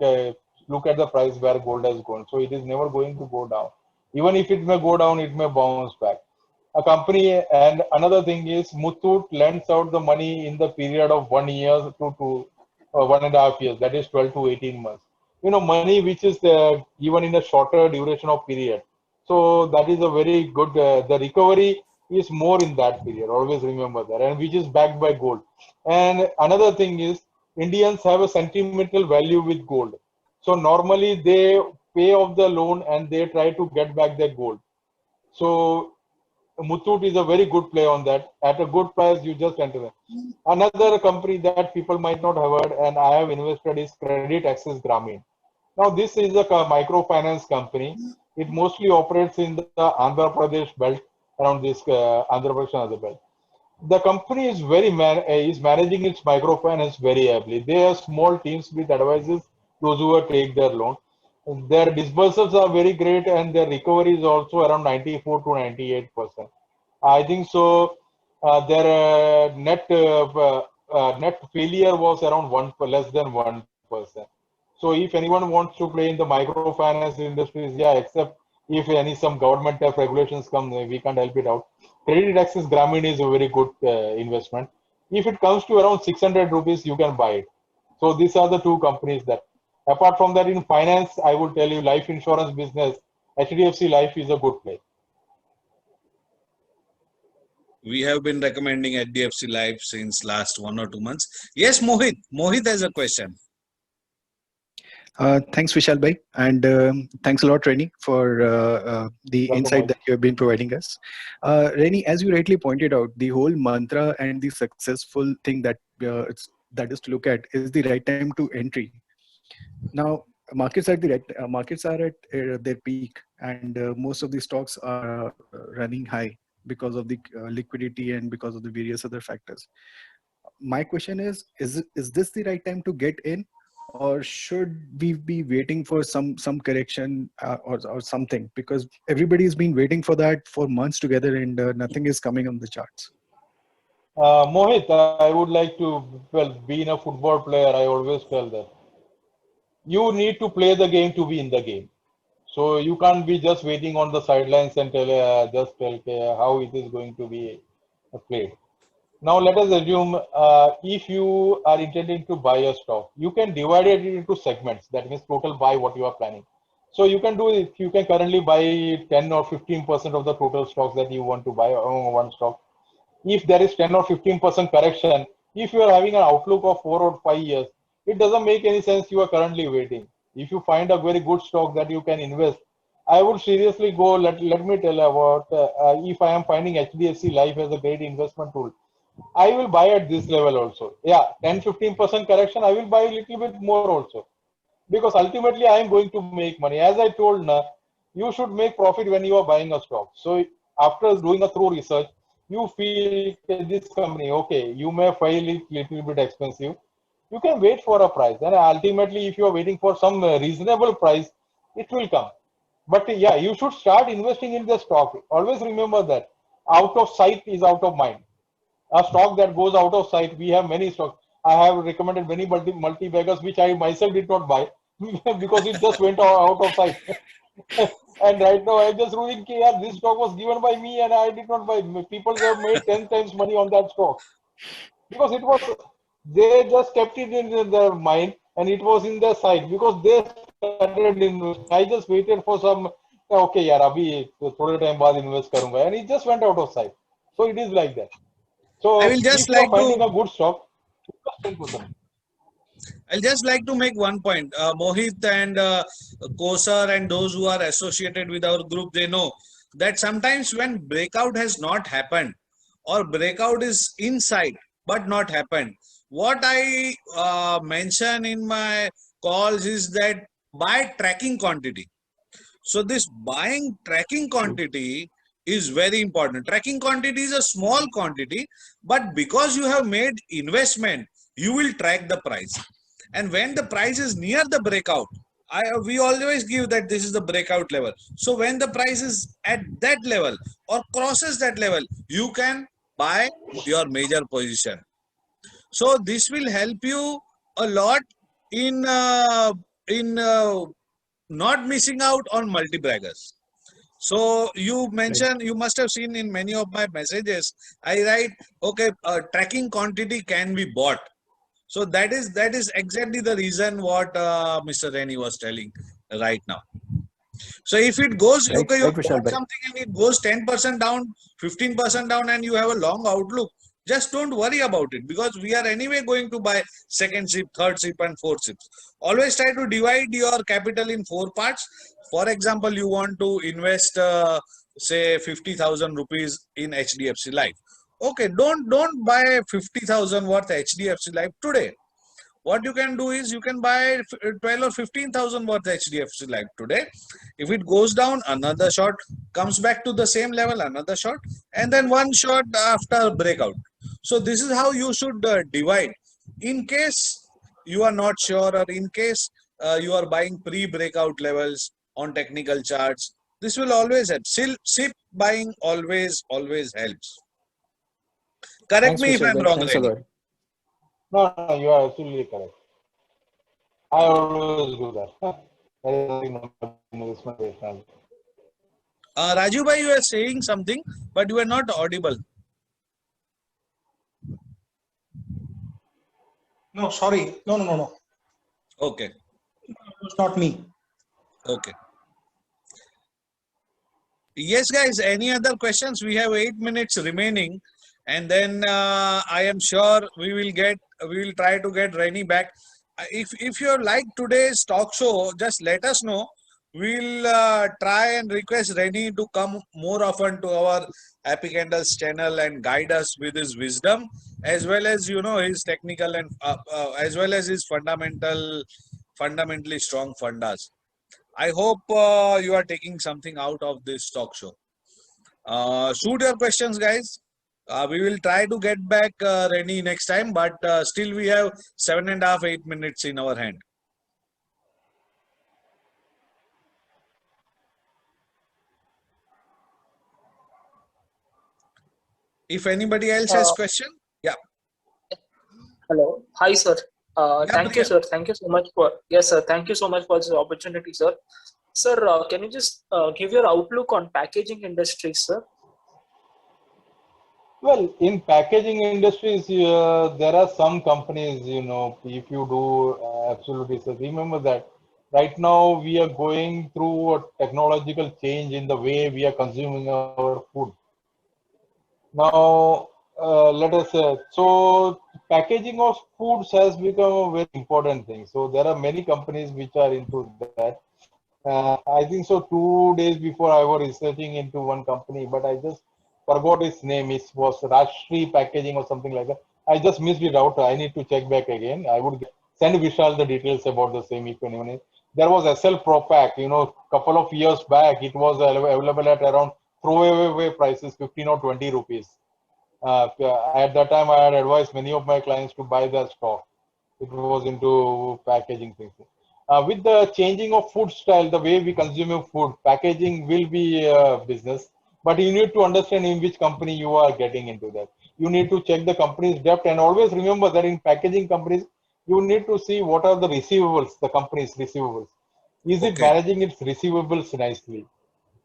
look at the price where gold has gone. So it is never going to go down. Even if it may go down, it may bounce back. A company, and another thing is Muthoot lends out the money in the period of 1 year to 1.5 years. That is 12 to 18 months. You know, money which is given in a shorter duration of period. So that is a very good. The recovery is more in that period. Always remember that, and which is backed by gold. And another thing is Indians have a sentimental value with gold. So normally they pay off the loan and they try to get back their gold. So Muthoot is a very good play on that. At a good price, you just enter it. Another company that people might not have heard and I have invested is Credit Access Grameen. Now, this is a microfinance company. It mostly operates in the Andhra Pradesh belt, around this Andhra Pradesh and other belt. The company is is managing its microfinance very ably. They have small teams with advisors, those who take their loan. Their disbursements are very great, and their recovery is also around 94 to 98%. I think so. Their net failure was around less than 1%. So if anyone wants to play in the microfinance industries, yeah, except if some government regulations come, we can't help it out. Credit Access Grameen is a very good investment. If it comes to around 600 rupees, you can buy it. So these are the two companies that. Apart from that, in finance, I would tell you life insurance business, HDFC Life is a good play. We have been recommending HDFC Life since last 1 or 2 months. Yes, Mohit. Mohit has a question. Thanks, Vishal bhai, and thanks a lot, Reni, for the Welcome, insight Mohit. that you have been providing us. Reni, as you rightly pointed out, the whole mantra and the successful thing that is to look at is the right time to entry. Now, markets are at their peak, and most of the stocks are running high because of the liquidity and because of the various other factors. My question is this the right time to get in, or should we be waiting for some correction or something? Because everybody's been waiting for that for months together, and nothing is coming on the charts. Mohit, I would like to, well, being a football player, I always tell that you need to play the game to be in the game. So you can't be just waiting on the sidelines and tell how it is going to be played. Now let us assume if you are intending to buy a stock, you can divide it into segments. That means total buy what you are planning. So you can do it. You can currently buy 10 or 15% of the total stocks that you want to buy on one stock. If there is 10 or 15% correction, if you are having an outlook of 4 or 5 years, it doesn't make any sense you are currently waiting. If you find a very good stock that you can invest, I would seriously go, let me tell about, if I am finding HDFC Life as a great investment tool, I will buy at this level also. Yeah, 10-15% correction, I will buy a little bit more also. Because ultimately I am going to make money. As I told, you should make profit when you are buying a stock. So after doing a thorough research, you feel this company, okay, you may find it little bit expensive. You can wait for a price. And ultimately, if you are waiting for some reasonable price, it will come. But yeah, you should start investing in the stock. Always remember that out of sight is out of mind. A stock that goes out of sight, we have many stocks. I have recommended many multi-baggers which I myself did not buy because it just went out of sight. And right now I'm just ruling, yeah, this stock was given by me and I did not buy. People have made 10 times money on that stock because it was, they just kept it in their mind and it was in their sight because they started investing. I just waited for some, okay, yaar, abhi thode time baad invest karunga, and it just went out of sight. So it is like that. I So will just if you are like finding to a good stock, invest 10%. I'll just like to make one point. Mohit and Kosar and those who are associated with our group, they know that sometimes when breakout has not happened or breakout is inside but not happened, what I mention in my calls is that buy tracking quantity. So this buying tracking quantity is very important. Tracking quantity is a small quantity, but because you have made investment, you will track the price. And when the price is near the breakout, we always give that this is the breakout level. So when the price is at that level or crosses that level, you can buy your major position. So this will help you a lot in not missing out on multi-braggers. So you mentioned, you must have seen in many of my messages, I write, okay, tracking quantity can be bought. So that is exactly the reason what Mr. Rennie was telling right now. So if it goes, Right, okay, you right, Vishal bought bhai. something and it goes 10% down, 15% down, and you have a long outlook, just don't worry about it because we are anyway going to buy second SIP, third SIP, and fourth SIP. Always try to divide your capital in 4 parts. For example, you want to invest, say, 50,000 rupees in HDFC Life. Okay, don't buy 50,000 worth HDFC Life today. What you can do is you can buy 12 or 15,000 worth HDFC Life today. If it goes down, another shot comes back to the same level, another shot, and then one shot after breakout. So this is how you should divide. In case you are not sure, or in case you are buying pre-breakout levels on technical charts, this will always help. SIP buying always helps. Correct Thanks, me if Vishal I'm bhai. wrong, Thanks a Rennie. lot. No, you are absolutely correct. I always do that. There is nothing wrong with investment rationale. Raju bhai, you are saying something, but you are not audible. No, sorry. No. Okay, It was not me. okay. Yes, guys, any other questions? We have 8 minutes remaining, and then I am sure we will try to get Rennie back. If you like today's talk show, just let us know. We'll try and request Rennie to come more often to our Happy Candles channel and guide us with his wisdom, as well as his technical and as well as his fundamentally strong fundas. I hope you are taking something out of this talk show. Shoot your questions, guys. We will try to get back Rennie next time, but still we have 7.5, 8 minutes in our hand. If anybody else has Uh, question, yeah, Hello. Hi, sir. yeah, Thank you, Priya. sir. Thank you so much for, yes, sir. Thank you so much for this opportunity, sir. Sir, can you just give your outlook on packaging industry, sir? Well, in packaging industries, there are some companies, you know, if you do absolute research, remember that right now we are going through a technological change in the way we are consuming our food. Now, let us say, so packaging of foods has become a very important thing. So there are many companies which are into that. I think so. 2 days before I was researching into one company, but I just forgot its name. It was Rashtree Packaging or something like that. I just missed it out. I need to check back again. I would send Vishal the details about the same if anyone is. There was SL Propack, you know, couple of years back. It was available at around throwaway prices, 15 or 20 rupees. At that time, I had advised many of my clients to buy that stock. It was into packaging things. With the changing of food style, the way we consume food, packaging will be a business. But you need to understand in which company you are getting into that. You need to check the company's depth and always remember that in packaging companies, you need to see what are the receivables, the company's receivables. Is it Okay. managing its receivables nicely?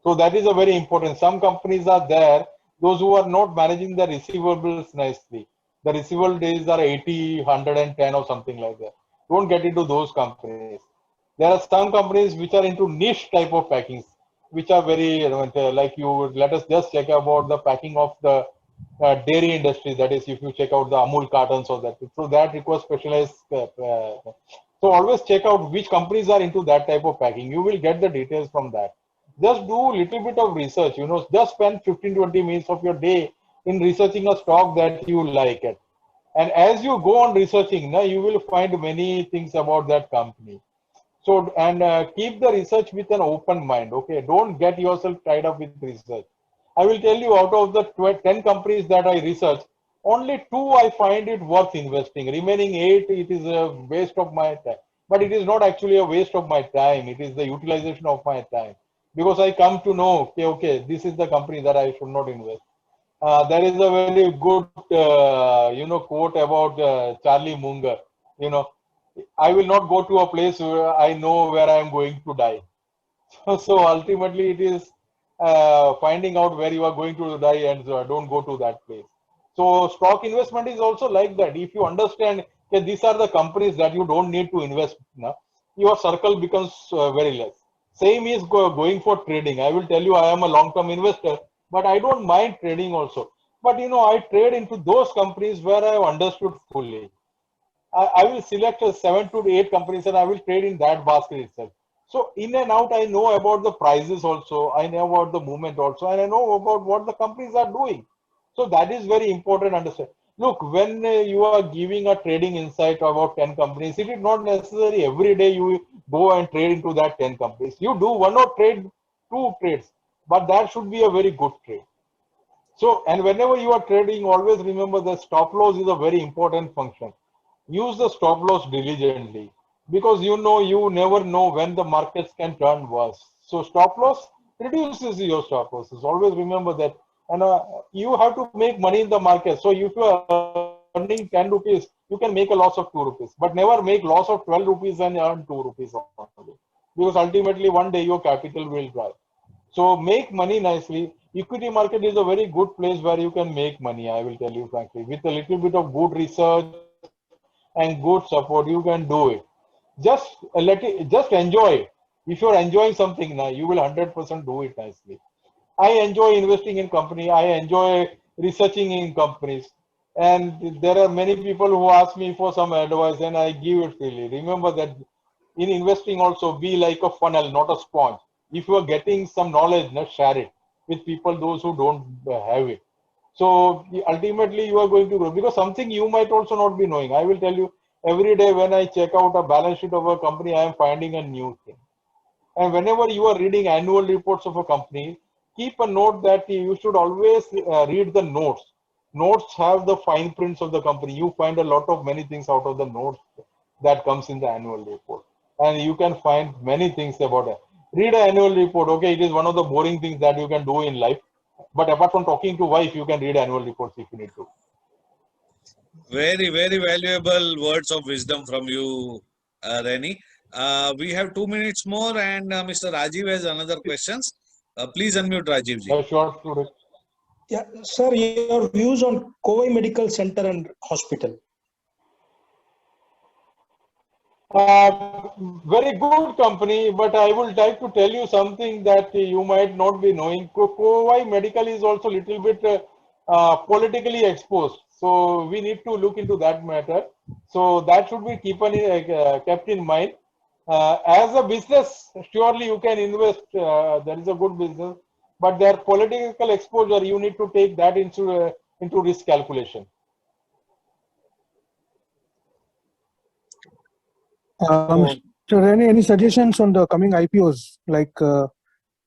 So that is a very important. Some companies are there, those who are not managing the receivables nicely. The receivable days are 80, 110 or something like that. Don't get into those companies. There are some companies which are into niche type of packings, which are very like you let us just check about the packing of the dairy industry. That is, if you check out the Amul cartons or that, so that requires specialized. So always check out which companies are into that type of packing. You will get the details from that. Just do a little bit of research. You know, just spend 15-20 minutes of your day in researching a stock that you like it. And as you go on researching, now you will find many things about that company. So, and keep the research with an open mind. Okay, don't get yourself tied up with research. I will tell you, out of the 10 companies that I researched, only 2 I find it worth investing. Remaining 8, it is a waste of my time. But it is not actually a waste of my time. It is the utilization of my time. Because I come to know, okay, this is the company that I should not invest. There is a very good, quote about Charlie Munger. You know, I will not go to a place where I know where I am going to die. So ultimately, it is finding out where you are going to die and don't go to that place. So stock investment is also like that. If you understand that these are the companies that you don't need to invest in, your circle becomes very less. Same is going for trading. I will tell you, I am a long-term investor, but I don't mind trading also. But you know, I trade into those companies where I have understood fully. I will select 7 to 8 companies and I will trade in that basket itself. So in and out, I know about the prices also. I know about the movement also, and I know about what the companies are doing. So that is very important to understand. Look, when you are giving a trading insight about 10 companies, it is not necessary every day you go and trade into that 10 companies. You do one or trade, 2 trades, but that should be a very good trade. So, and whenever you are trading, always remember that stop loss is a very important function. Use the stop loss diligently because you never know when the markets can turn worse. So stop loss reduces your stop losses. Always remember that. And you have to make money in the market. So if you are earning 10 rupees, you can make a loss of 2 rupees, but never make loss of 12 rupees and earn 2 rupees only. Because ultimately one day your capital will dry. So make money nicely. Equity market is a very good place where you can make money. I will tell you frankly, with a little bit of good research and good support, you can do it. Just just enjoy it. If you're enjoying something now, you will 100% do it nicely. I enjoy investing in company. I enjoy researching in companies. And there are many people who ask me for some advice and I give it freely. Remember that in investing also be like a funnel, not a sponge. If you are getting some knowledge, share it with people, those who don't have it. So ultimately you are going to grow because something you might also not be knowing. I will tell you every day when I check out a balance sheet of a company, I am finding a new thing. And whenever you are reading annual reports of a company, keep a note that you should always read the notes. Notes have the fine prints of the company. You find a lot of many things out of the notes that comes in the annual report. And you can find many things about it. Read an annual report. Okay, it is one of the boring things that you can do in life. But apart from talking to wife, you can read annual reports if you need to. Very, very valuable words of wisdom from you, Reni. We have 2 minutes more, and Mr. Rajiv has another questions. Please unmute Rajiv ji. Sure, student. Yeah, sir, your views on Kovai Medical Center and Hospital. Very good company, but I would like to tell you something that you might not be knowing. Kovai Medical is also a little bit politically exposed. So we need to look into that matter. So that should be kept in mind. As a business, surely you can invest. There is a good business, but their political exposure, you need to take that into risk calculation. Mr. Reni, any suggestions on the coming IPOs like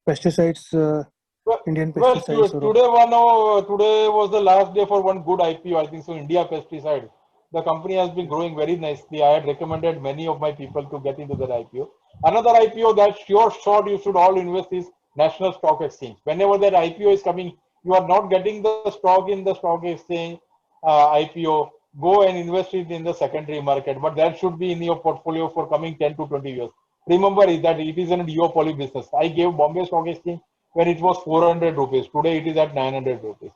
pesticides, Indian Well, pesticides? today was the last day for one good IPO. I think so. India Pesticide. The company has been growing very nicely. I had recommended many of my people to get into that IPO. Another IPO that short you should all invest is National Stock Exchange. Whenever that IPO is coming, you are not getting the stock in the stock exchange IPO. Go and invest it in the secondary market. But that should be in your portfolio for coming 10 to 20 years. Remember that it is an duopoly business. I gave Bombay Stock Exchange when it was 400 rupees. Today it is at 900 rupees.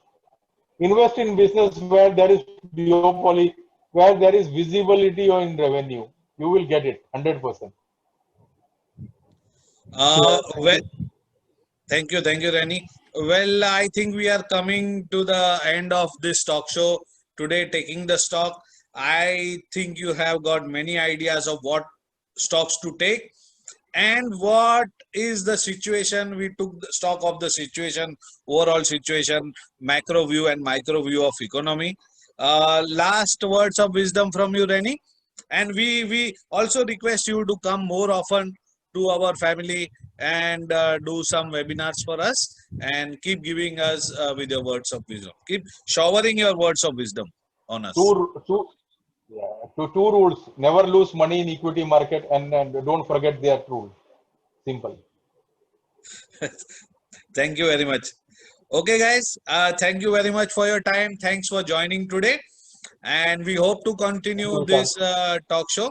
Invest in business where there is duopoly, where there is visibility in revenue. You will get it 100%. Thank you, Reni. Well, I think we are coming to the end of this talk show today, taking the stock. I think you have got many ideas of what stocks to take and what is the situation. We took the stock of the situation, overall situation, macro view and micro view of economy. Last words of wisdom from you, Reni. And we also request you to come more often to our family and do some webinars for us and keep giving us with your words of wisdom. Keep showering your words of wisdom on us. Two rules: never lose money in equity market, and don't forget their rule. Simple. Thank you very much. Okay, guys. Thank you very much for your time. Thanks for joining today, and we hope to continue this talk show.